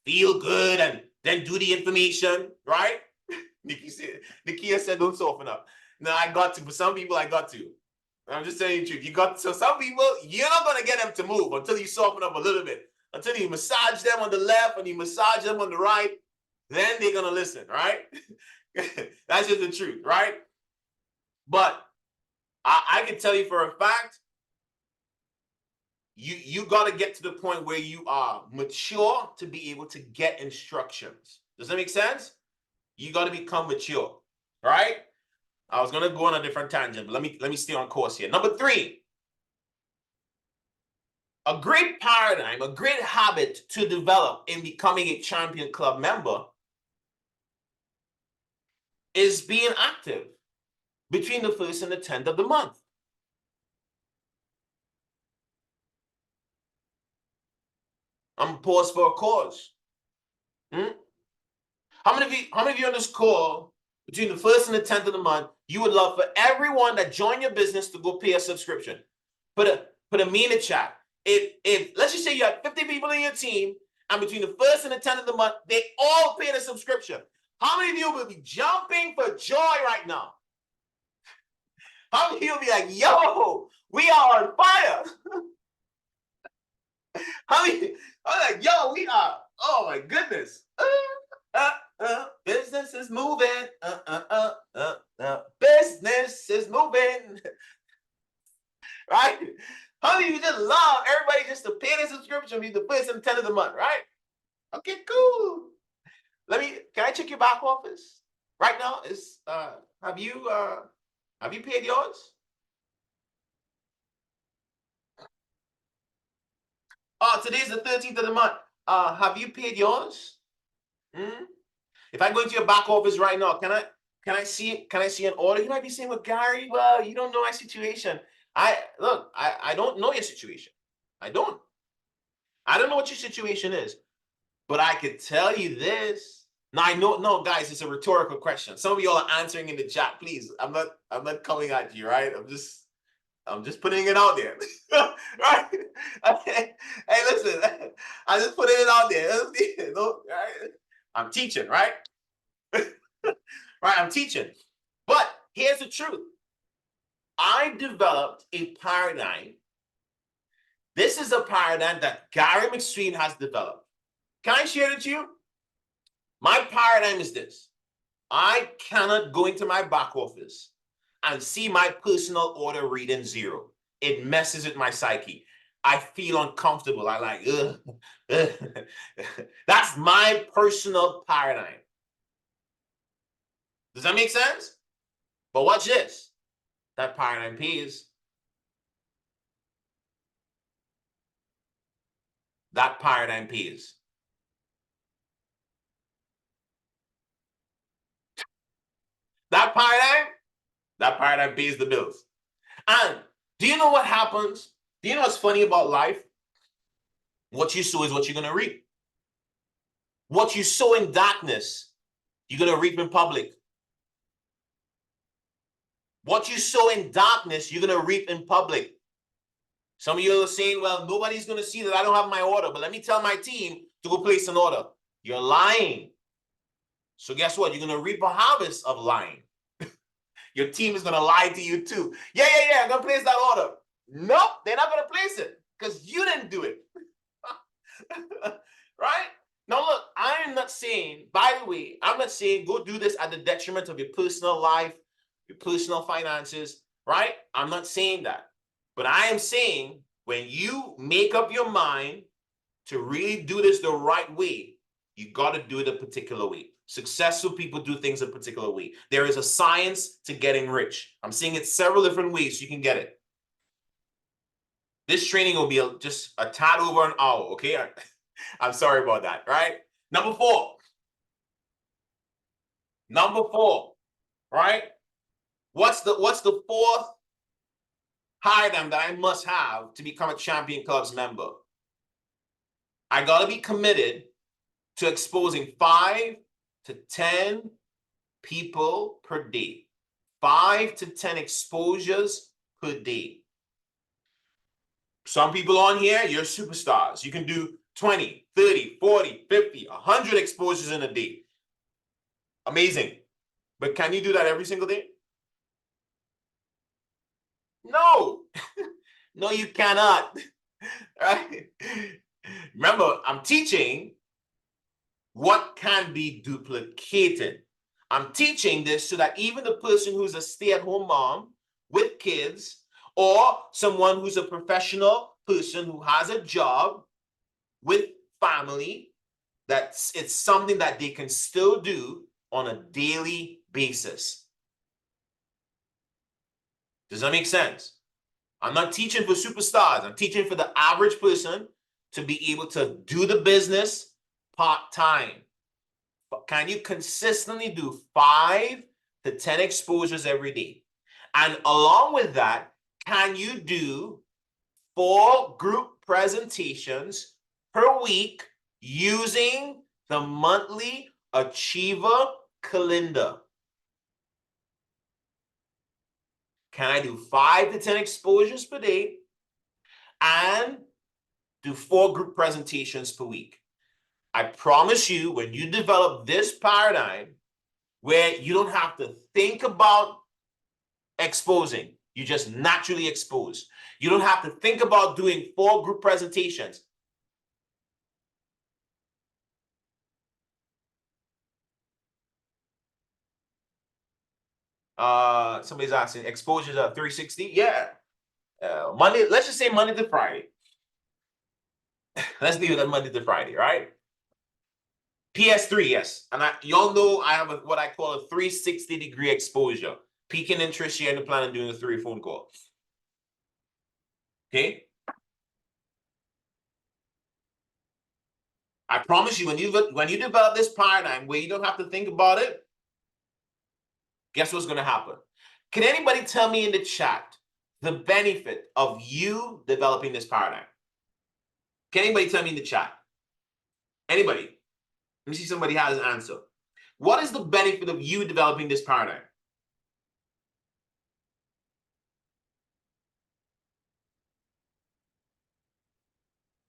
feel good, and then do the information, right? Nikia said, don't soften up. No, I got to. For some people, I got to. I'm just telling you the truth. So some people, you're not gonna get them to move until you soften up a little bit. Until you massage them on the left and you massage them on the right, then they're gonna listen, right? That's just the truth, right? But I can tell you for a fact, you got to get to the point where you are mature to be able to get instructions. Does that make sense? You got to become mature, right? I was going to go on a different tangent, but let me stay on course here. Number 3, a great paradigm, a great habit to develop in becoming a champion club member is being active between the 1st and the 10th of the month. I'm paused for a cause. How many of you on this call, between the 1st and the 10th of the month, you would love for everyone that join your business to go pay a subscription? Put a me in the chat. If let's just say you have 50 people in your team, and between the 1st and the 10th of the month, they all pay the subscription. How many of you will be jumping for joy right now? How many of you will be like, yo, we are on fire? How many? I'm like, yo, we are, oh my goodness. Business is moving. Business is moving. Right? How do you just love everybody just to pay their subscription be the 1st and 10th of the month, right? Okay, cool. Can I check your back office right now? Have you paid yours? Oh, today's the 13th of the month. Have you paid yours? If I go into your back office right now, can I see an order? You might be saying, well, Gary, well, you don't know my situation. I don't know your situation. I don't know what your situation is, but I could tell you this. Now I know, no, guys, it's a rhetorical question. Some of y'all are answering in the chat. Please, I'm not coming at you, right? I'm just putting it out there. Right? Okay. Hey, listen, I'm just putting it out there. Right? I'm teaching, right? Right, I'm teaching. But here's the truth. I developed a paradigm. This is a paradigm that Gary Mcsween has developed. Can I share it with you? My paradigm is this. I cannot go into my back office and see my personal order reading 0. It messes with my psyche. I feel uncomfortable. I like, ugh. That's my personal paradigm. Does that make sense? But watch this. That paradigm pays. That paradigm pays. That paradigm pays the bills. And do you know what happens? Do you know what's funny about life? What you sow is what you're going to reap. What you sow in darkness, you're going to reap in public. What you sow in darkness, you're going to reap in public. Some of you are saying, well, nobody's going to see that I don't have my order, but let me tell my team to go place an order. You're lying. So guess what? You're going to reap a harvest of lying. Your team is going to lie to you too. Yeah, I'm going to place that order. Nope, they're not going to place it because you didn't do it. Right? Now, look, I am not saying, by the way, I'm not saying go do this at the detriment of your personal life, your personal finances, right? I'm not saying that. But I am saying when you make up your mind to really do this the right way, you got to do it a particular way. Successful people do things a particular way. There is a science to getting rich. I'm seeing it several different ways you can get it. This training will be just a tad over an hour, okay? I'm sorry about that, right? Number four, right? What's the fourth item that I must have to become a Champion Club's member? I got to be committed to exposing 5 to 10 people per day. 5 to 10 exposures per day. Some people on here, you're superstars. You can do 20, 30, 40, 50, 100 exposures in a day. Amazing. But can you do that every single day? No. No, you cannot. Right? Remember, I'm teaching what can be duplicated. I'm teaching this so that even the person who's a stay-at-home mom with kids, or someone who's a professional person who has a job with family, that it's something that they can still do on a daily basis. Does that make sense? I'm not teaching for superstars. I'm teaching for the average person to be able to do the business part-time. But can you consistently do 5 to 10 exposures every day? And along with that, can you do 4 group presentations per week using the monthly Achiever calendar? Can I do 5 to 10 exposures per day and do 4 group presentations per week? I promise you, when you develop this paradigm where you don't have to think about exposing, you just naturally expose. You don't have to think about doing 4 group presentations. Somebody's asking, exposures are 360? Yeah. Monday, let's just say Monday to Friday. Let's leave it at Monday to Friday, right? PS3, yes. And y'all know I have what I call a 360-degree exposure. Peaking interest, sharing the plan, and doing a 3 phone call. Okay? I promise you, when you develop this paradigm where you don't have to think about it, guess what's going to happen? Can anybody tell me in the chat the benefit of you developing this paradigm? Can anybody tell me in the chat? Anybody? Let me see somebody has an answer. What is the benefit of you developing this paradigm?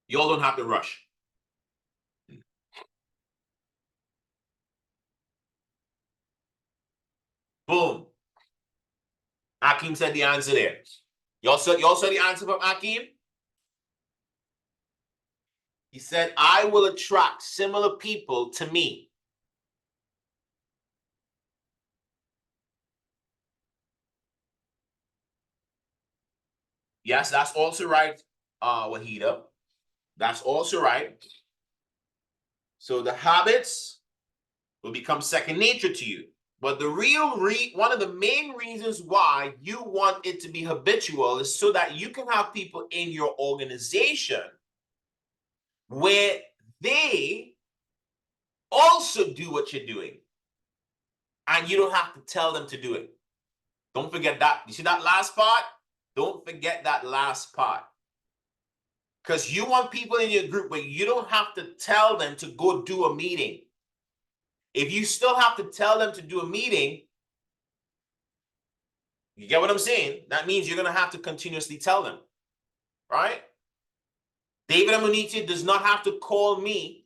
Y'all don't have to rush. Boom. Akeem said the answer there. Y'all saw the answer from Akeem? He said, I will attract similar people to me. Yes, that's also right, Wahida. That's also right. So the habits will become second nature to you. But the one of the main reasons why you want it to be habitual is so that you can have people in your organization where they also do what you're doing. And you don't have to tell them to do it. Don't forget that. You see that last part? Don't forget that last part. Because you want people in your group where you don't have to tell them to go do a meeting. If you still have to tell them to do a meeting, you get what I'm saying? That means you're going to have to continuously tell them, right? David Amuniti does not have to call me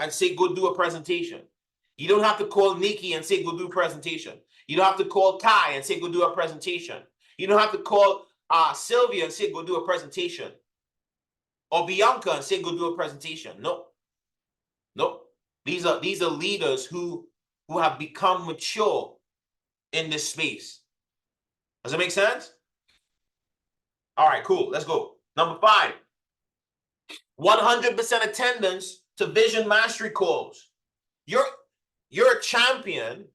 and say, go do a presentation. You don't have to call Nikki and say, go do a presentation. You don't have to call Kai and say, go do a presentation. You don't have to call Sylvia and say, go do a presentation. Or Bianca and say, go do a presentation. No. Nope. These are leaders who have become mature in this space. Does it make sense? All right, cool. Let's go. Number 5, 100% attendance to vision mastery calls. You're a champion.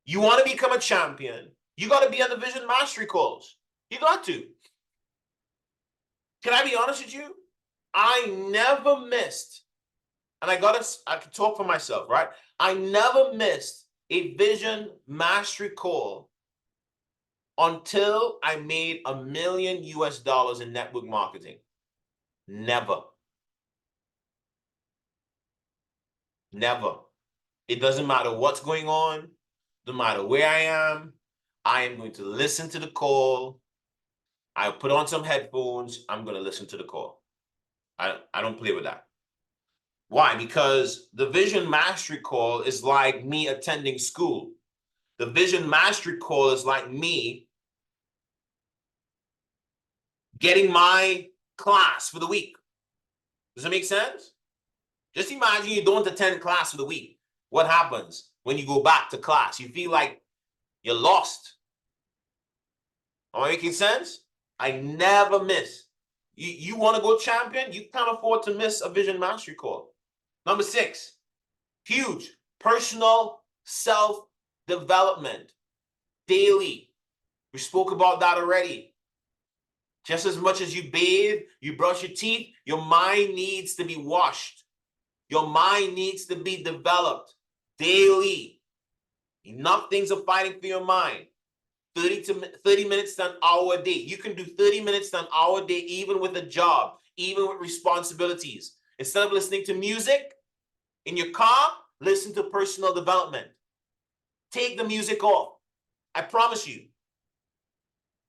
You want to become a champion. You got to be on the vision mastery calls. You got to. Can I be honest with you? I never missed, and I can talk for myself, right? I never missed a vision mastery call until I made $1 million in network marketing. Never. Never. It doesn't matter what's going on. No matter where I am going to listen to the call. I put on some headphones. I'm going to listen to the call. I don't play with that. Why? Because the vision mastery call is like me attending school. The vision mastery call is like me getting my class for the week. Does it make sense? Just imagine you don't attend class for the week. What happens when you go back to class? You feel like you're lost. Am I making sense? I never miss. You want to go champion? You can't afford to miss a vision mastery call. Number 6, huge, personal self-development daily. We spoke about that already. Just as much as you bathe, you brush your teeth, your mind needs to be washed. Your mind needs to be developed daily. Enough things are fighting for your mind. 30 minutes to an hour a day. You can do 30 minutes to an hour a day, even with a job, even with responsibilities. Instead of listening to music in your car, listen to personal development. Take the music off. I promise you.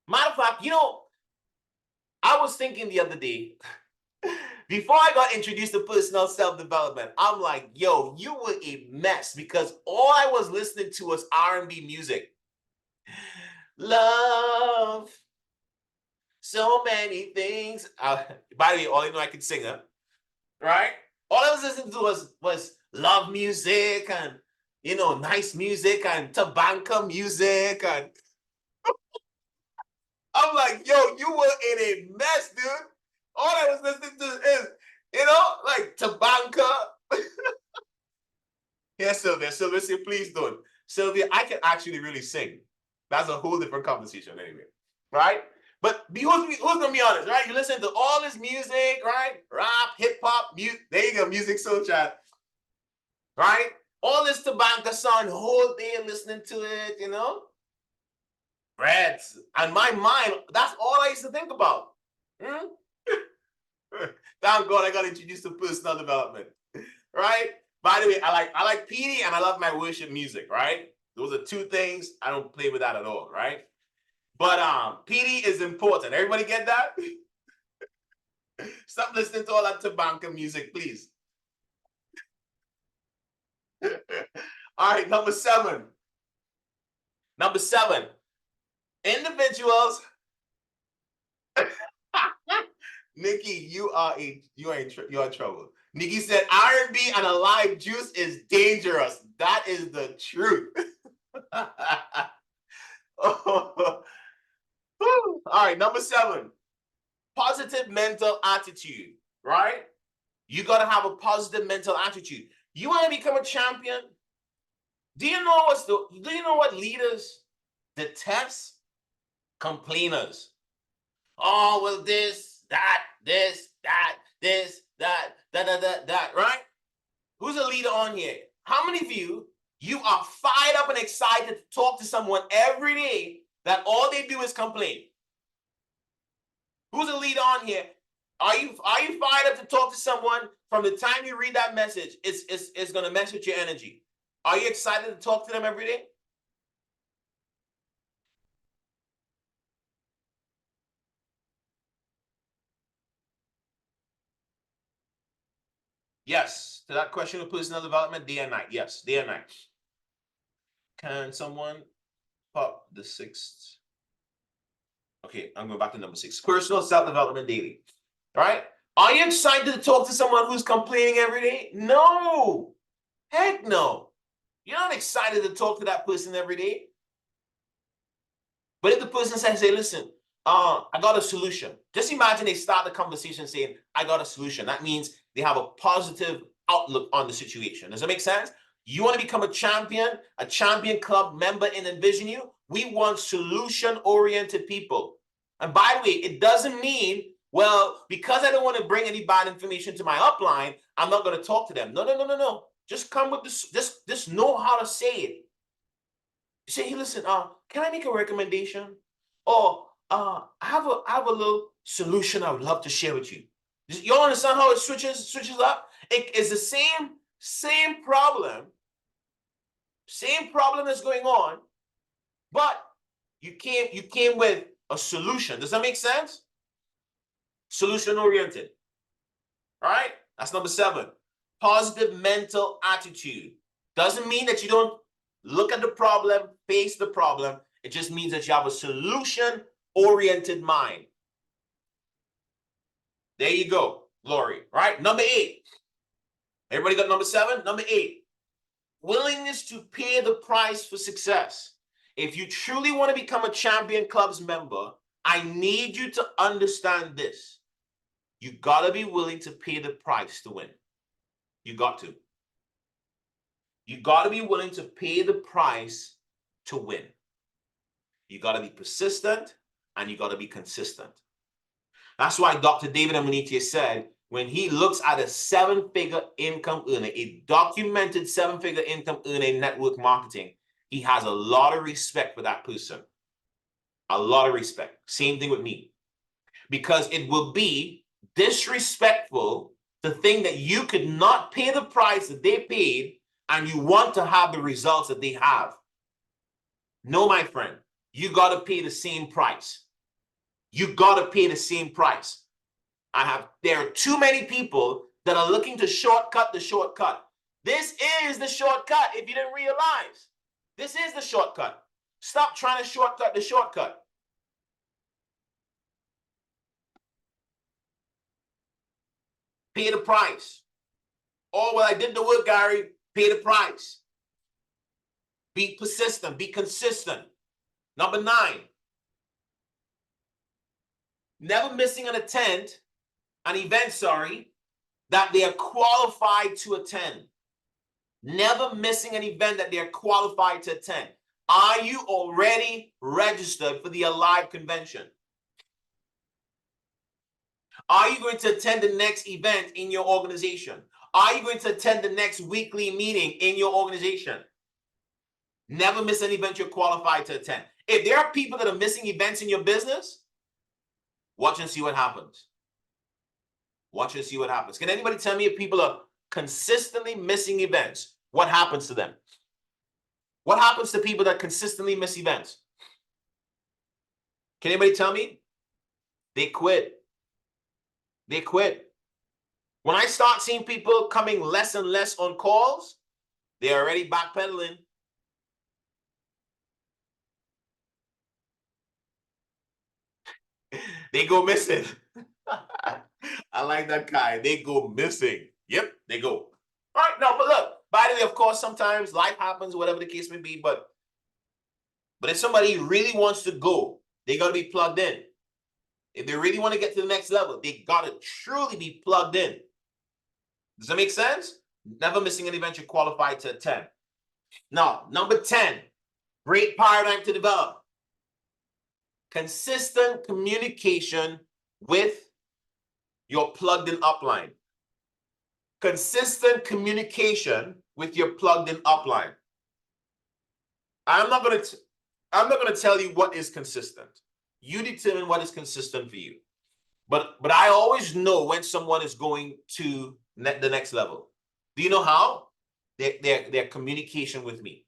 Matter of fact, I was thinking the other day, before I got introduced to personal self-development, I'm like, yo, you were a mess because all I was listening to was R&B music. Love, so many things. By the way, all you know I can sing, right? All I was listening to was love music and, nice music and tabanka music. And I'm like, yo, you were in a mess, dude. All I was listening to is, like tabanka. Yes, Sylvia. Sylvia, say, please don't. Sylvia, I can actually really sing. That's a whole different conversation anyway, right? But who's gonna be honest, right? You listen to all this music, right? Rap, hip hop, music. There you go, music soul chat, right? All this tabanka song, whole day listening to it, Reds. And my mind, that's all I used to think about. Thank God I got introduced to personal development, right? By the way, I like PD and I love my worship music, right? Those are 2 things. I don't play with that at all, right? But PD is important. Everybody get that? Stop listening to all that tabanka music, please. All right, number 7. Number 7. Individuals. Nikki, you are in trouble. Nikki said R&B and a live juice is dangerous. That is the truth. All right, number 7. Positive mental attitude, right? You got to have a positive mental attitude. You want to become a champion? Do you know what leaders detest? Complainers. Oh, well, this, that, right? Who's a leader on here? How many of you are fired up and excited to talk to someone every day that all they do is complain? Who's a leader on here? Are you fired up to talk to someone from the time you read that message? It's going to mess with your energy. Are you excited to talk to them every day? Yes. To that question of personal development, day and night. Yes, day and night. Can someone pop the 6th? Okay, I'm going back to number 6. Personal self-development daily. All right? Are you excited to talk to someone who's complaining every day? No. Heck no. You're not excited to talk to that person every day. But if the person says, hey, listen, I got a solution. Just imagine they start the conversation saying, I got a solution. That means they have a positive outlook on the situation. Does that make sense? You want to become a champion club member and Envision You? We want solution-oriented people. And by the way, it doesn't mean, well, because I don't want to bring any bad information to my upline, I'm not going to talk to them. No. Just come with this, just know how to say it. Say, hey, listen, can I make a recommendation? Or I have a little solution I would love to share with you. You all understand how it switches up? It is the same problem that's going on, but you came with a solution. Does that make sense? Solution oriented. All right, that's number 7. Positive mental attitude. Doesn't mean that you don't look at the problem, face the problem. It just means that you have a solution-oriented mind. There you go, Lori. All right, number 8. Everybody got number 7? Number 8. Willingness to pay the price for success. If you truly want to become a Champion Club's member, I need you to understand this. You got to be willing to pay the price to win. You got to. You got to be willing to pay the price to win. You got to be persistent and you got to be consistent. That's why Dr. David Amunike said, when he looks at a 7-figure income earner, a documented 7-figure income earner in network marketing, he has a lot of respect for that person. A lot of respect. Same thing with me. Because it will be disrespectful to think that you could not pay the price that they paid and you want to have the results that they have. No, my friend, you got to pay the same price. You got to pay the same price. There are too many people that are looking to shortcut the shortcut. This is the shortcut if you didn't realize. This is the shortcut. Stop trying to shortcut the shortcut. Pay the price. Oh, well, I did the work, Gary. Pay the price. Be persistent. Be consistent. Number 9. Never missing an event, that they are qualified to attend. Never missing an event that they are qualified to attend. Are you already registered for the Alive convention? Are you going to attend the next event in your organization? Are you going to attend the next weekly meeting in your organization? Never miss an event you're qualified to attend. If there are people that are missing events in your business, watch and see what happens. Watch and see what happens. Can anybody tell me if people are consistently missing events, what happens to them? What happens to people that consistently miss events? Can anybody tell me? They quit. They quit. When I start seeing people coming less and less on calls, they're already backpedaling. They go missing. I like that guy. They go missing. Yep, they go. All right, no, but look, by the way, of course, sometimes life happens, whatever the case may be, but if somebody really wants to go, they got to be plugged in. If they really want to get to the next level, they got to truly be plugged in. Does that make sense? Never missing an event you're qualified to attend. Now, number 10, great paradigm to develop. Consistent communication with your plugged-in upline. Consistent communication with your plugged-in upline. I'm not going to tell you what is consistent. You determine what is consistent for you. But I always know when someone is going to the next level. Do you know how? Their communication with me.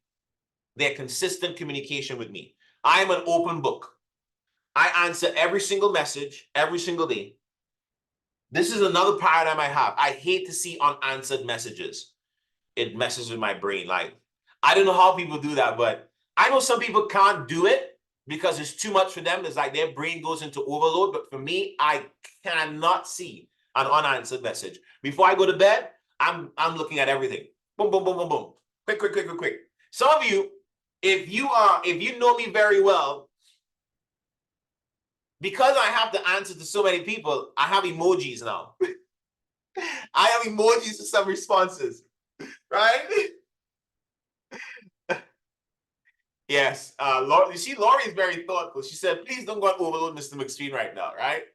Their consistent communication with me. I am an open book. I answer every single message every single day. This is another paradigm I have. I hate to see unanswered messages. It messes with my brain. Like, I don't know how people do that, but I know some people can't do it because it's too much for them. It's like their brain goes into overload. But for me, I cannot see an unanswered message. Before I go to bed, I'm looking at everything. Boom, boom, boom, boom, boom. Quick, quick, quick, quick, quick. Some of you, if you know me very well, because I have to answer to so many people, I have emojis now. I have emojis for some responses, right? Yes. Laurie, Laurie is very thoughtful. She said, please don't go and overload Mr. Mcsween right now, right?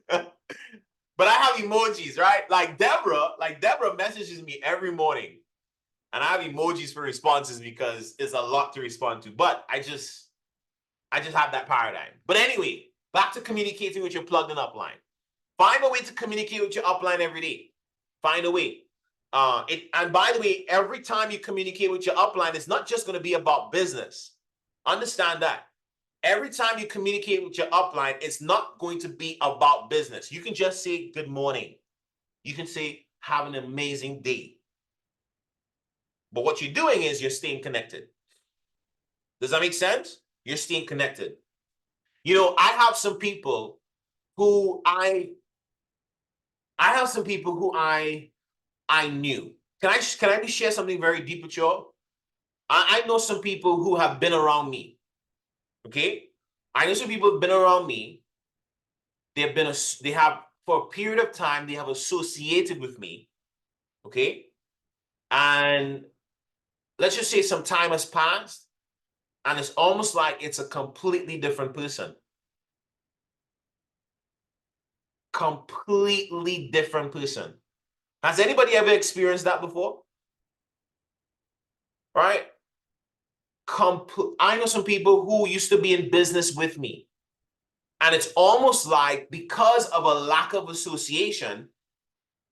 But I have emojis, right? Like Deborah messages me every morning. And I have emojis for responses because it's a lot to respond to. But I just have that paradigm. But anyway, back to communicating with your plugged in upline. Find a way to communicate with your upline every day. Find a way. And by the way, every time you communicate with your upline, it's not just going to be about business. Understand that. Every time you communicate with your upline, it's not going to be about business. You can just say good morning. You can say have an amazing day. But what you're doing is you're staying connected. Does that make sense? You're staying connected. You know, I have some people who I knew. Can I share something very deep with y'all? I know some people who have been around me. Okay? I know some people who've been around me. They have for a period of time, they have associated with me. Okay? And let's just say some time has passed, and it's almost like it's a completely different person. Completely different person. Has anybody ever experienced that before? Right? I know some people who used to be in business with me. And it's almost like because of a lack of association,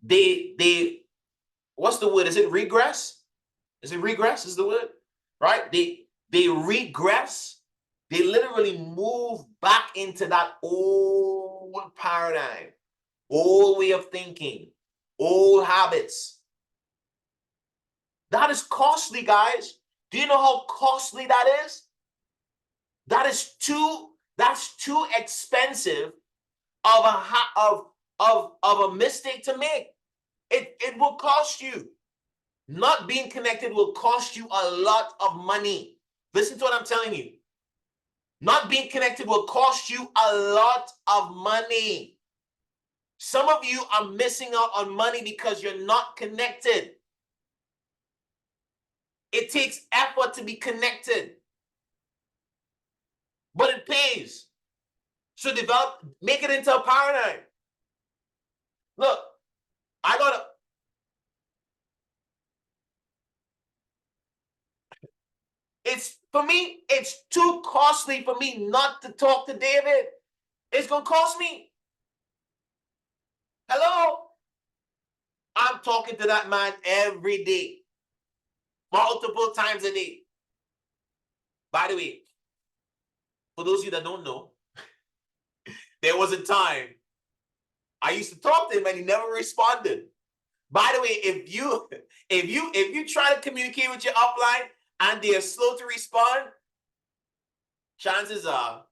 they what's the word? Is it regress? Is it regress is the word? Right? They regress. They literally move back into that old paradigm, old way of thinking, old habits. That is costly, guys. Do you know how costly that is? That's too expensive of a mistake to make. It will cost you. Not being connected will cost you a lot of money. Listen to what I'm telling you. Not being connected will cost you a lot of money. Some of you are missing out on money because you're not connected. It takes effort to be connected, but it pays. So make it into a paradigm. Look, for me, it's too costly for me not to talk to David. It's going to cost me. Hello? I'm talking to that man every day, multiple times a day. By the way, for those of you that don't know, there was a time I used to talk to him and he never responded. By the way, if you try to communicate with your upline and they are slow to respond, chances are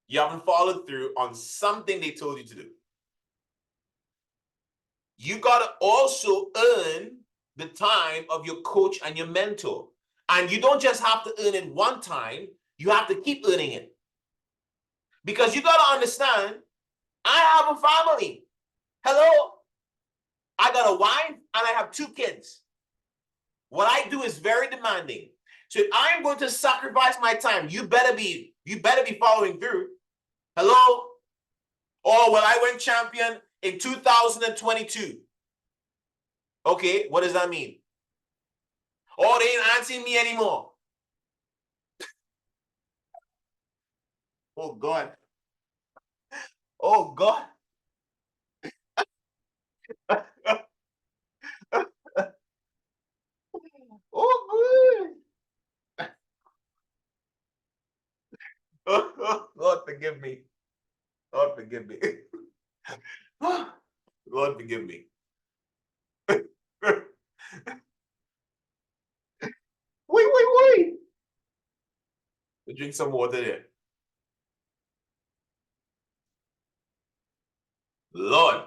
you haven't followed through on something they told you to do. You got to also earn the time of your coach and your mentor. And you don't just have to earn it one time, you have to keep earning it. Because you got to understand, I have a family. Hello? I got a wife and I have 2 kids. What I do is very demanding. So if I'm going to sacrifice my time, you better be following through. Hello? Oh, well, I went champion in 2022. Okay, what does that mean? Oh, they ain't answering me anymore. Oh, God. Oh, God. Oh, good. Lord, forgive me. Lord, forgive me. Lord, forgive me. Wait. Drink some water there. Lord.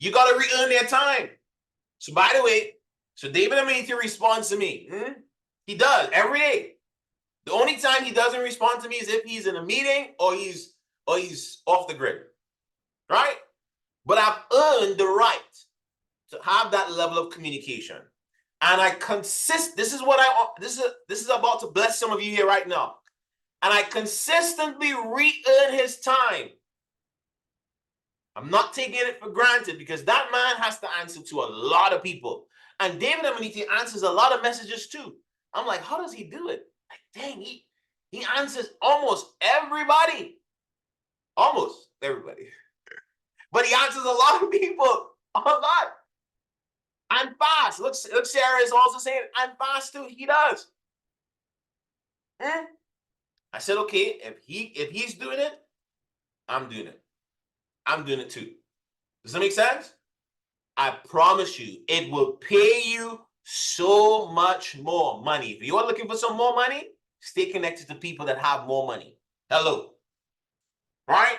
You got to re-earn their time. So by the way, so David Amenity responds to me. He does every day. The only time he doesn't respond to me is if he's in a meeting or he's off the grid, right? But I've earned the right to have that level of communication, and this is about to bless some of you here right now, and I consistently re-earn his time. I'm not taking it for granted because that man has to answer to a lot of people. And David Amenity answers a lot of messages too. I'm like, how does he do it? Like, dang, he answers almost everybody. Almost everybody. But he answers a lot of people. A lot. And fast. Look, Sarah is also saying, and fast too. He does. I said, okay, if he's doing it, I'm doing it. I'm doing it too. Does that make sense? I promise you, it will pay you so much more money. If you're looking for some more money, stay connected to people that have more money. Hello. Right?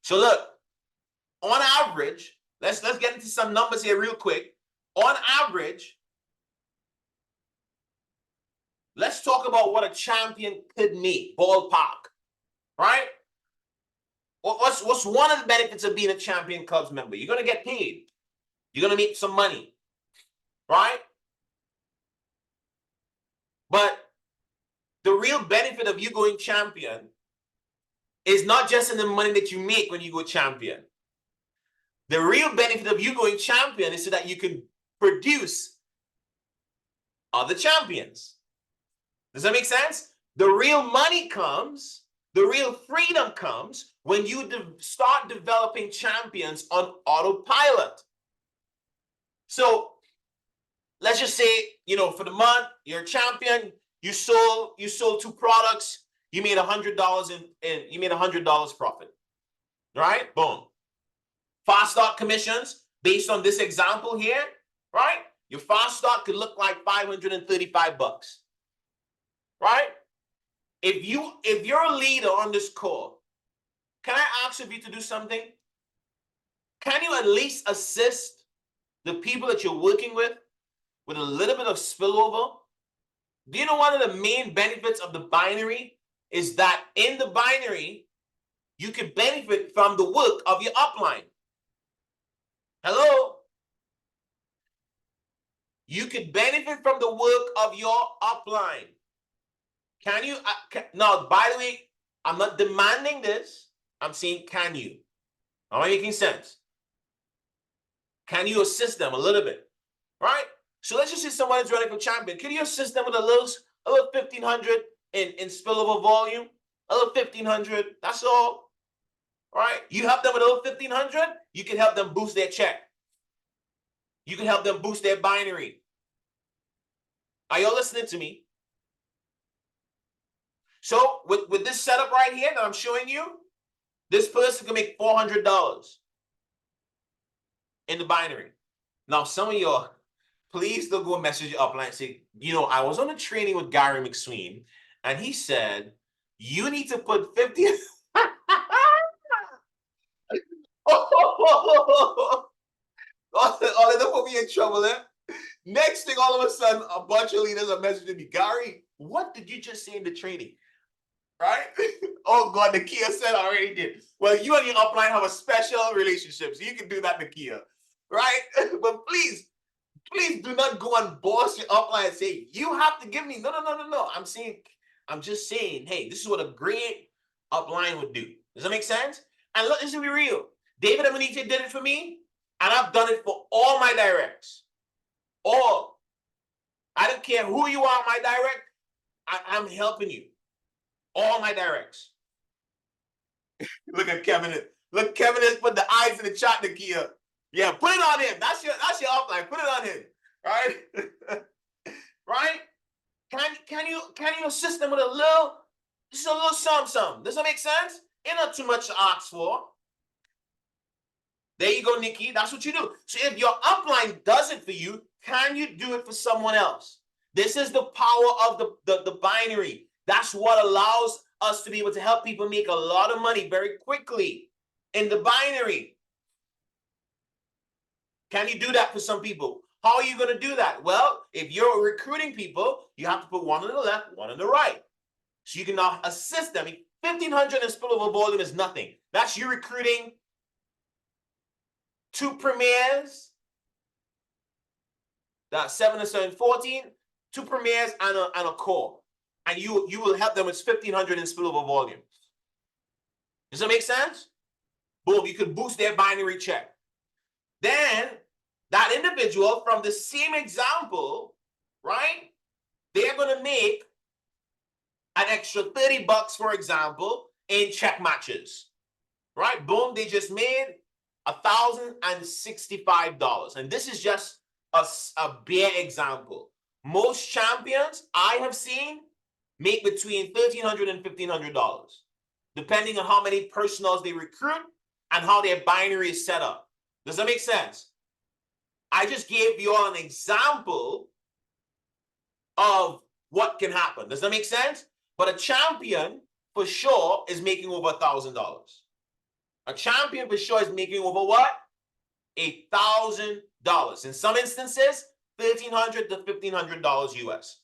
So look, on average, let's get into some numbers here real quick. On average, let's talk about what a champion could make, ballpark. Right? What's one of the benefits of being a Champion Clubs member? You're going to get paid. You're going to make some money, right? But the real benefit of you going champion is not just in the money that you make when you go champion. The real benefit of you going champion is so that you can produce other champions. Does that make sense? The real money comes, the real freedom comes when you start developing champions on autopilot. So let's just say, for the month, you're a champion, you sold 2 products, you made $100 you made $100 profit. Right? Boom. Fast start commissions, based on this example here, right? Your fast start could look like $535. Right? If you're a leader on this call, can I ask of you to do something? Can you at least assist the people that you're working with a little bit of spillover? Do you know one of the main benefits of the binary is that in the binary, you can benefit from the work of your upline. Hello? You could benefit from the work of your upline. Can you? Now, by the way, I'm not demanding this. I'm saying, can you? Am I making sense? Can you assist them a little bit? Right? So let's just say someone is running for champion. Can you assist them with a little 1,500 in spillover volume? A little 1,500. That's all. Right? You help them with a little 1,500. You can help them boost their check. You can help them boost their binary. Are y'all listening to me? So with this setup right here that I'm showing you, this person can make $400 in the binary. Now, some of y'all, please don't go and message your upline and say, I was on a training with Gary Mcsween, and he said, you need to put 50. Oh, don't put me in trouble, eh? Next thing, all of a sudden, a bunch of leaders are messaging me, Gary, what did you just say in the training? Right? Oh, God, Nakia said I already did. Well, you and your upline have a special relationship, so you can do that, Nakia. Right? But please do not go and boss your upline and say, you have to give me. No. I'm just saying, hey, this is what a great upline would do. Does that make sense? And look, this will be real. David Amenity did it for me, and I've done it for all my directs. All. I don't care who you are, my direct, I'm helping you. All my directs. Look at Kevin. Look, Kevin has put the eyes in the chat, Nakia. Yeah, put it on him. That's your upline. Put it on him. Right? Right? Can you assist them with a little something? Does that make sense? Ain't not too much to ask for. There you go, Nikki. That's what you do. So if your upline does it for you, can you do it for someone else? This is the power of the binary. That's what allows us to be able to help people make a lot of money very quickly in the binary. Can you do that for some people? How are you going to do that? Well, if you're recruiting people, you have to put one on the left, one on the right. So you can now assist them. 1,500 in spillover volume is nothing. That's you recruiting 2 premiers. That's 7 and 7, 14, 2 premiers and a core. And you will help them with 1,500 in spillover volume. Does that make sense? Boom, you could boost their binary check. Then that individual from the same example, right? They're going to make an extra $30, for example, in check matches, right? Boom, they just made $1,065. And this is just a bare example. Most champions I have seen make between $1,300 and $1,500, depending on how many personals they recruit and how their binary is set up. Does that make sense? I just gave you all an example of what can happen. Does that make sense? But a champion for sure is making over $1,000. A champion for sure is making over what? $1,000. In some instances, $1,300 to $1,500 US.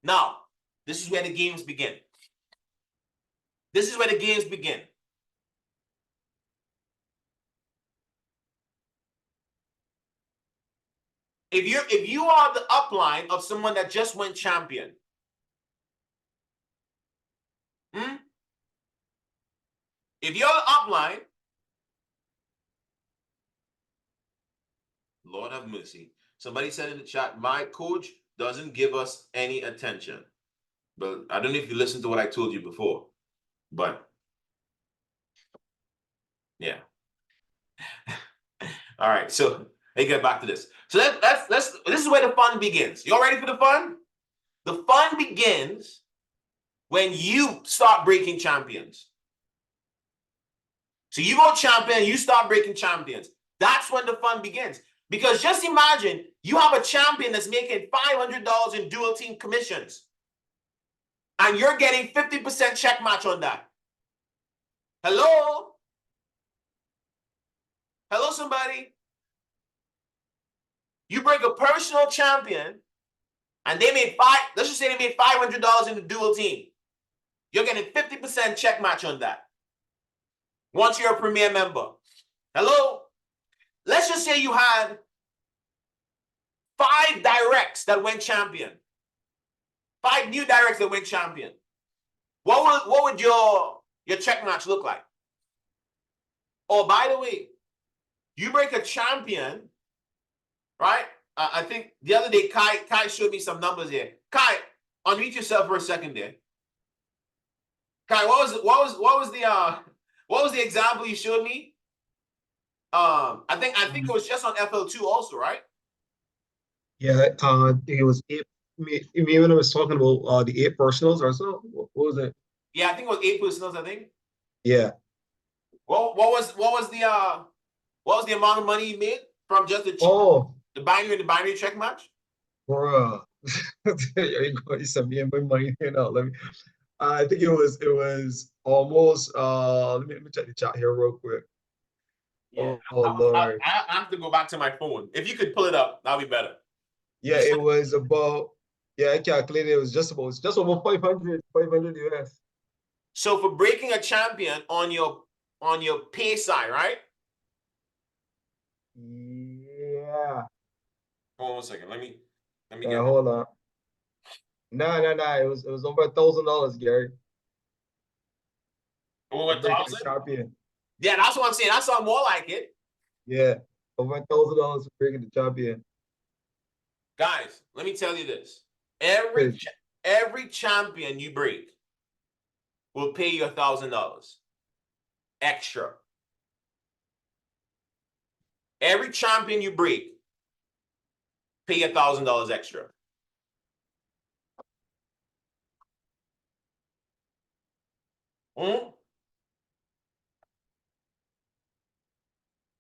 Now, this is where the games begin. This is where the games begin. If you are the upline of someone that just went champion, if you're the upline, Lord have mercy. Somebody said in the chat, my coach doesn't give us any attention. But I don't know if you listened to what I told you before. But yeah. All right. So let's get back to this. So let's this is where the fun begins. Y'all ready for the fun? The fun begins when you start breaking champions. So you go champion, you start breaking champions. That's when the fun begins. Because just imagine you have a champion that's making $500 in dual team commissions. And you're getting 50% check match on that. Hello? Hello, somebody? You break a personal champion and they made let's just say they made $500 in the dual team. You're getting 50% check match on that. Once you're a premier member. Hello? Let's just say you had 5 directs that went champion. 5 new directs that went champion. What would your check match look like? Oh, by the way, you break a champion, right? I think the other day Kai showed me some numbers here. Kai, unmute yourself for a second there. Kai, what was the example you showed me? I think it was just on FL2 also, right? Yeah, it was 8. You mean when I was talking about the 8 personals or so? What was it? Yeah, I think it was 8 personals, I think. Yeah. What was the amount of money you made from just the binary check match? Bruh. You sent me my money. Let me. I think it was almost. Let me check the chat here real quick. Yeah, Oh Lord. I have to go back to my phone. If you could pull it up, that'd be better. Yeah, it was about. Yeah, I calculated it was just about 500 US. So for breaking a champion on your pay side, right? Yeah. Hold on a second. Let me get Hold on. No. It was over $1,000, Gary. over Breaking the 1,000. champion. Yeah, that's what I'm saying. That sounds more like it. Yeah, over $1,000 for breaking the champion. Guys, let me tell you this. Every champion you break will pay you $1,000 extra. Every champion you break, pay $1,000 extra.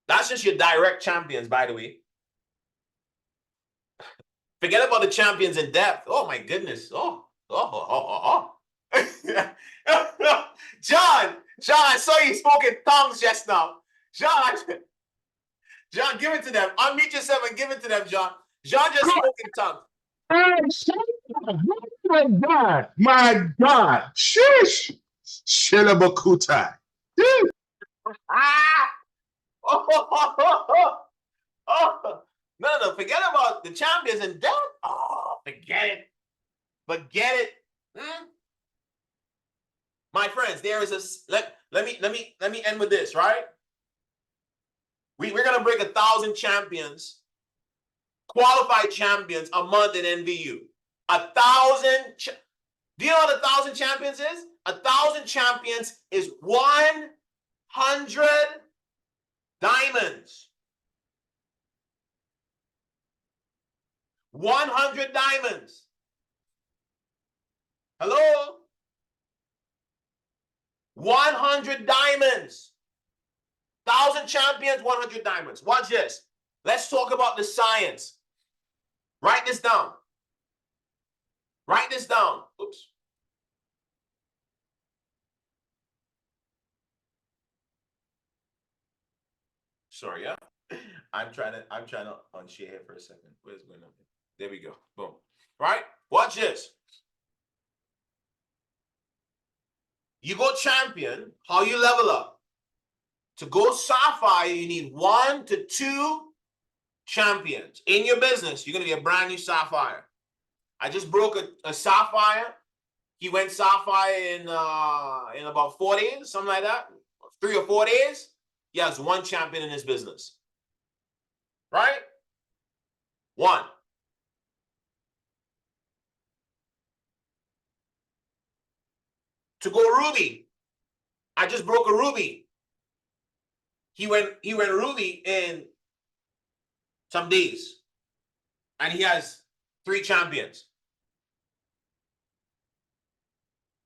That's just your direct champions, by the way. Forget about the champions in depth. Oh my goodness. John, I saw you spoke in tongues just now. John, John, give it to them. Unmute yourself and give it to them, John. John just spoke in tongues. My God. My God. Sheesh. Shelabakutai. Ah! Oh, oh. No. Forget about the champions and death. Oh, forget it. Forget it. Hmm? My friends, there is a let me end with this, right? We're gonna break 1,000 champions, qualified champions a month in NVU. 1,000. Do you know what 1,000 champions is? 1,000 champions is 100 diamonds. 100 diamonds. Hello? 100 diamonds. 1,000 champions, 100 diamonds. Watch this. Let's talk about the science. Write this down. Write this down. Oops. Sorry, yeah. I'm trying to unshare here for a second. Where's going on? There we go. Boom. Right? Watch this. You go champion, how you level up? To go sapphire, you need 1 to 2 champions. In your business, you're going to be a brand new sapphire. I just broke a sapphire. He went sapphire in about 4 days, something like that. 3 or 4 days. He has 1 champion in his business. Right? 1. To go ruby. I just broke a ruby. He went ruby in some days. And he has 3 champions.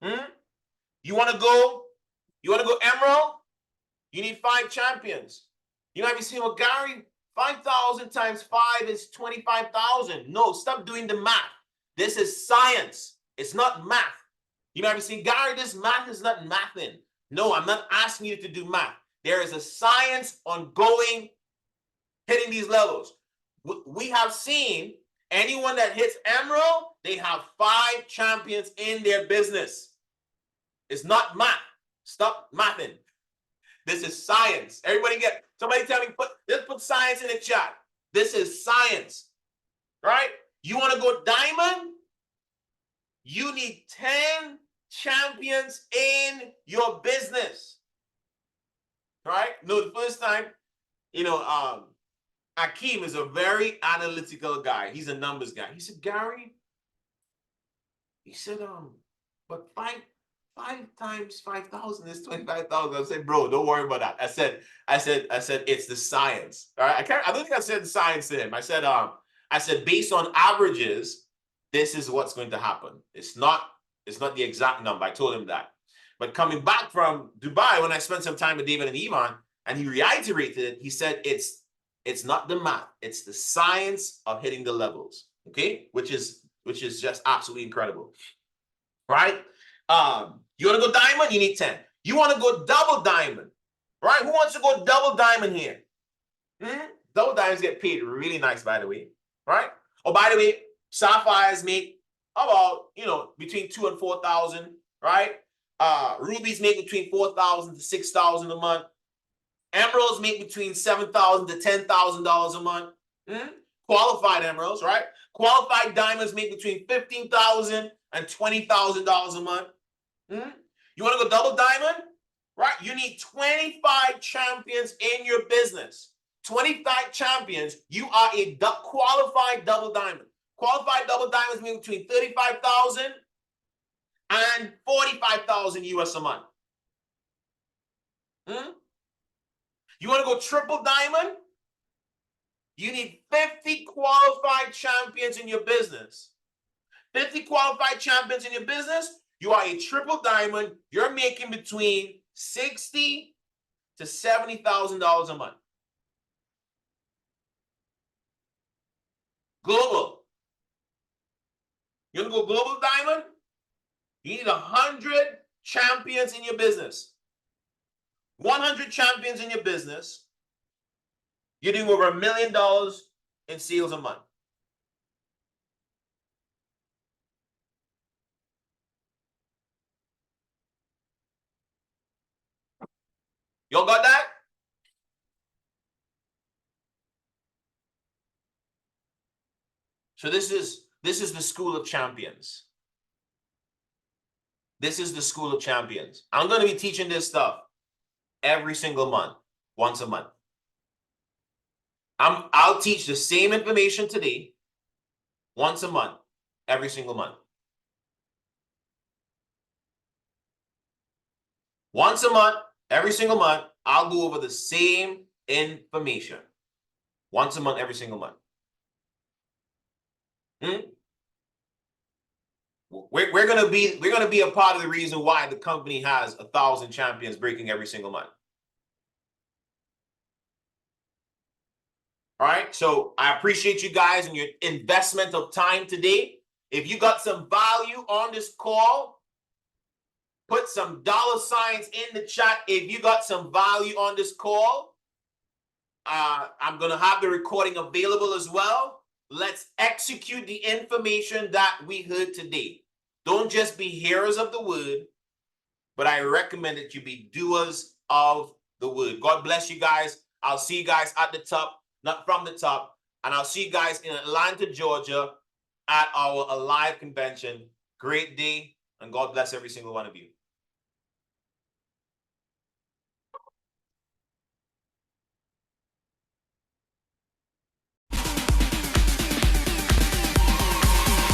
You want to go emerald? You need 5 champions. You might be saying, well, Gary, 5,000 times 5 is 25,000. No, stop doing the math. This is science. It's not math. You might be saying, Gary, this math is not mathing. No, I'm not asking you to do math. There is a science on hitting these levels. We have seen anyone that hits emerald, they have 5 champions in their business. It's not math. Stop mathing. This is science. Everybody somebody tell me, put science in the chat. This is science, right? You want to go diamond? You need 10 champions in your business, right? No, the first time, Akeem is a very analytical guy. He's a numbers guy. He said, Gary, but 5 times 5,000 is 25,000. I said, bro, don't worry about that. I said, it's the science. All right. I don't think I said science to him. I said, based on averages, this is what's going to happen. It's not the exact number. I told him that. But coming back from Dubai, when I spent some time with David and Ivan, and he reiterated it, he said, it's not the math, it's the science of hitting the levels. Okay, which is just absolutely incredible. Right? You want to go diamond? You need 10. You want to go double diamond, right? Who wants to go double diamond here? Double diamonds get paid really nice, by the way, right? Oh, by the way, sapphires make about, between 2,000 and 4,000, right? Rubies make between 4,000 to 6,000 a month. Emeralds make between $7,000 to $10,000 a month. Qualified emeralds, right? Qualified diamonds make between $15,000 and $20,000 a month. You want to go double diamond? Right? You need 25 champions in your business. 25 champions, you are a qualified double diamond. Qualified double diamonds make between 35,000 and 45,000 US a month. You want to go triple diamond? You need 50 qualified champions in your business. 50 qualified champions in your business, you are a triple diamond. You're making between $60,000 to $70,000 a month. Global. You want to go global diamond? You need 100 champions in your business. 100 champions in your business. You're doing over $1 million in sales a month. Y'all got that? So this is the school of champions. This is the school of champions. I'm going to be teaching this stuff every single month, once a month. I'll teach the same information today, once a month, every single month. Once a month, every single month, I'll go over the same information. Once a month, every single month. We're gonna be a part of the reason why the company has 1,000 champions breaking every single month. All right, so I appreciate you guys and your investment of time today. If you got some value on this call, put some $signs in the chat if you got some value on this call. I'm gonna have the recording available as well. Let's execute the information that we heard today. Don't just be hearers of the word, but I recommend that you be doers of the word. God bless you guys. I'll see you guys at the top, not from the top. And I'll see you guys in Atlanta, Georgia at our Alive convention. Great day, and God bless every single one of you.